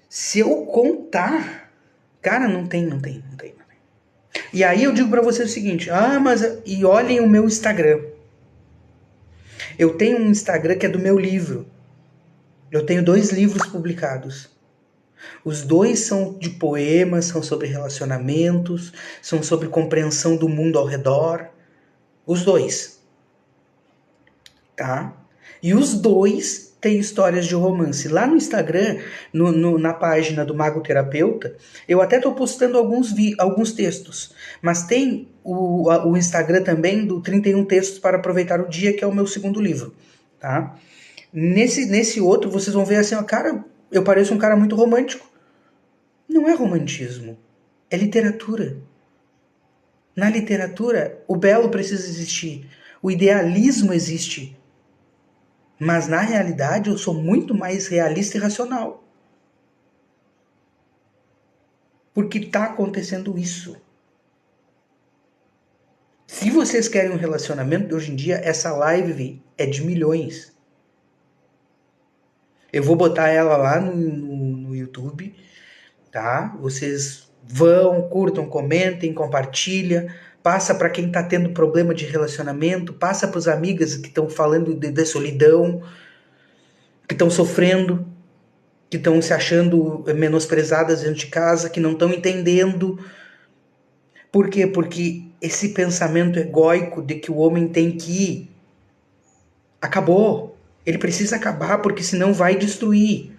Se eu contar, cara, não tem, não tem, não tem. E aí eu digo pra vocês o seguinte, e olhem o meu Instagram. Eu tenho um Instagram que é do meu livro. Eu tenho 2 livros publicados. Os 2 são de poemas, são sobre relacionamentos, são sobre compreensão do mundo ao redor. Os 2, tá? E os 2 têm histórias de romance. Lá no Instagram, na página do Mago Terapeuta, eu até estou postando alguns textos. Mas tem o Instagram também do 31 Textos para Aproveitar o Dia, que é o meu segundo livro, tá? Nesse outro, vocês vão ver assim, ó, cara, eu pareço um cara muito romântico. Não é romantismo, é literatura. Na literatura, o belo precisa existir, o idealismo existe. Mas na realidade, eu sou muito mais realista e racional. Porque está acontecendo isso. Se vocês querem um relacionamento de hoje em dia, essa live é de milhões. Eu vou botar ela lá no YouTube, tá? Vocês vão, curtam, comentem, compartilha, passa para quem está tendo problema de relacionamento, passa para os amigas que estão falando de solidão, que estão sofrendo, que estão se achando menosprezadas dentro de casa, que não estão entendendo. Por quê? Porque esse pensamento egóico de que o homem tem que ir acabou. Ele precisa acabar porque senão vai destruir.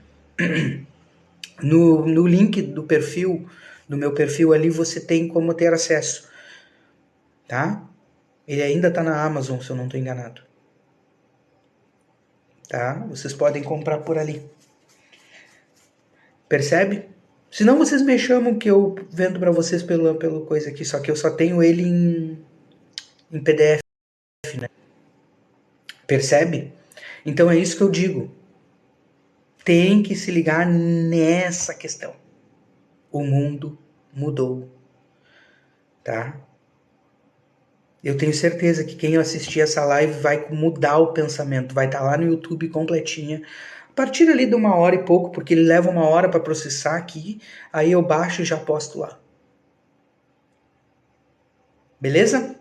No link do meu perfil ali, você tem como ter acesso. Tá? Ele ainda está na Amazon, se eu não estou enganado. Tá? Vocês podem comprar por ali. Percebe? Senão vocês me chamam que eu vendo para vocês pelo coisa aqui, só que eu só tenho ele em PDF, né? Percebe? Então é isso que eu digo. Tem que se ligar nessa questão. O mundo mudou, tá? Eu tenho certeza que quem assistir essa live vai mudar o pensamento, vai estar lá no YouTube completinha. A partir ali de 1 hora e pouco, porque ele leva 1 hora para processar aqui, aí eu baixo e já posto lá. Beleza?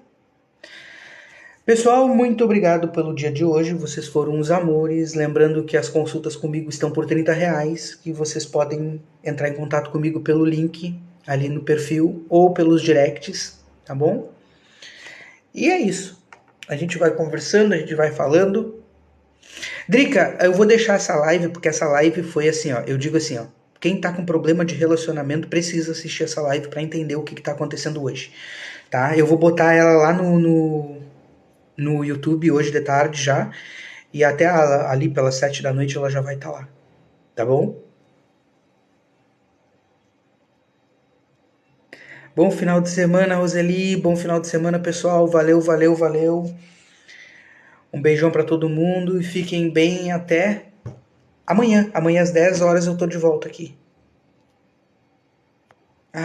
Pessoal, muito obrigado pelo dia de hoje. Vocês foram uns amores. Lembrando que as consultas comigo estão por R$30, que vocês podem entrar em contato comigo pelo link ali no perfil ou pelos directs, tá bom? E é isso. A gente vai conversando, a gente vai falando. Drica, eu vou deixar essa live, porque essa live foi assim, ó. Eu digo assim, ó. Quem tá com problema de relacionamento precisa assistir essa live para entender o que tá acontecendo hoje, tá? Eu vou botar ela lá no YouTube hoje de tarde já, e até ali pelas 7 da noite ela já vai estar lá, tá bom? Bom final de semana, Roseli, bom final de semana, pessoal, valeu, valeu, valeu. Um beijão para todo mundo e fiquem bem até amanhã. Amanhã às 10 horas eu tô de volta aqui.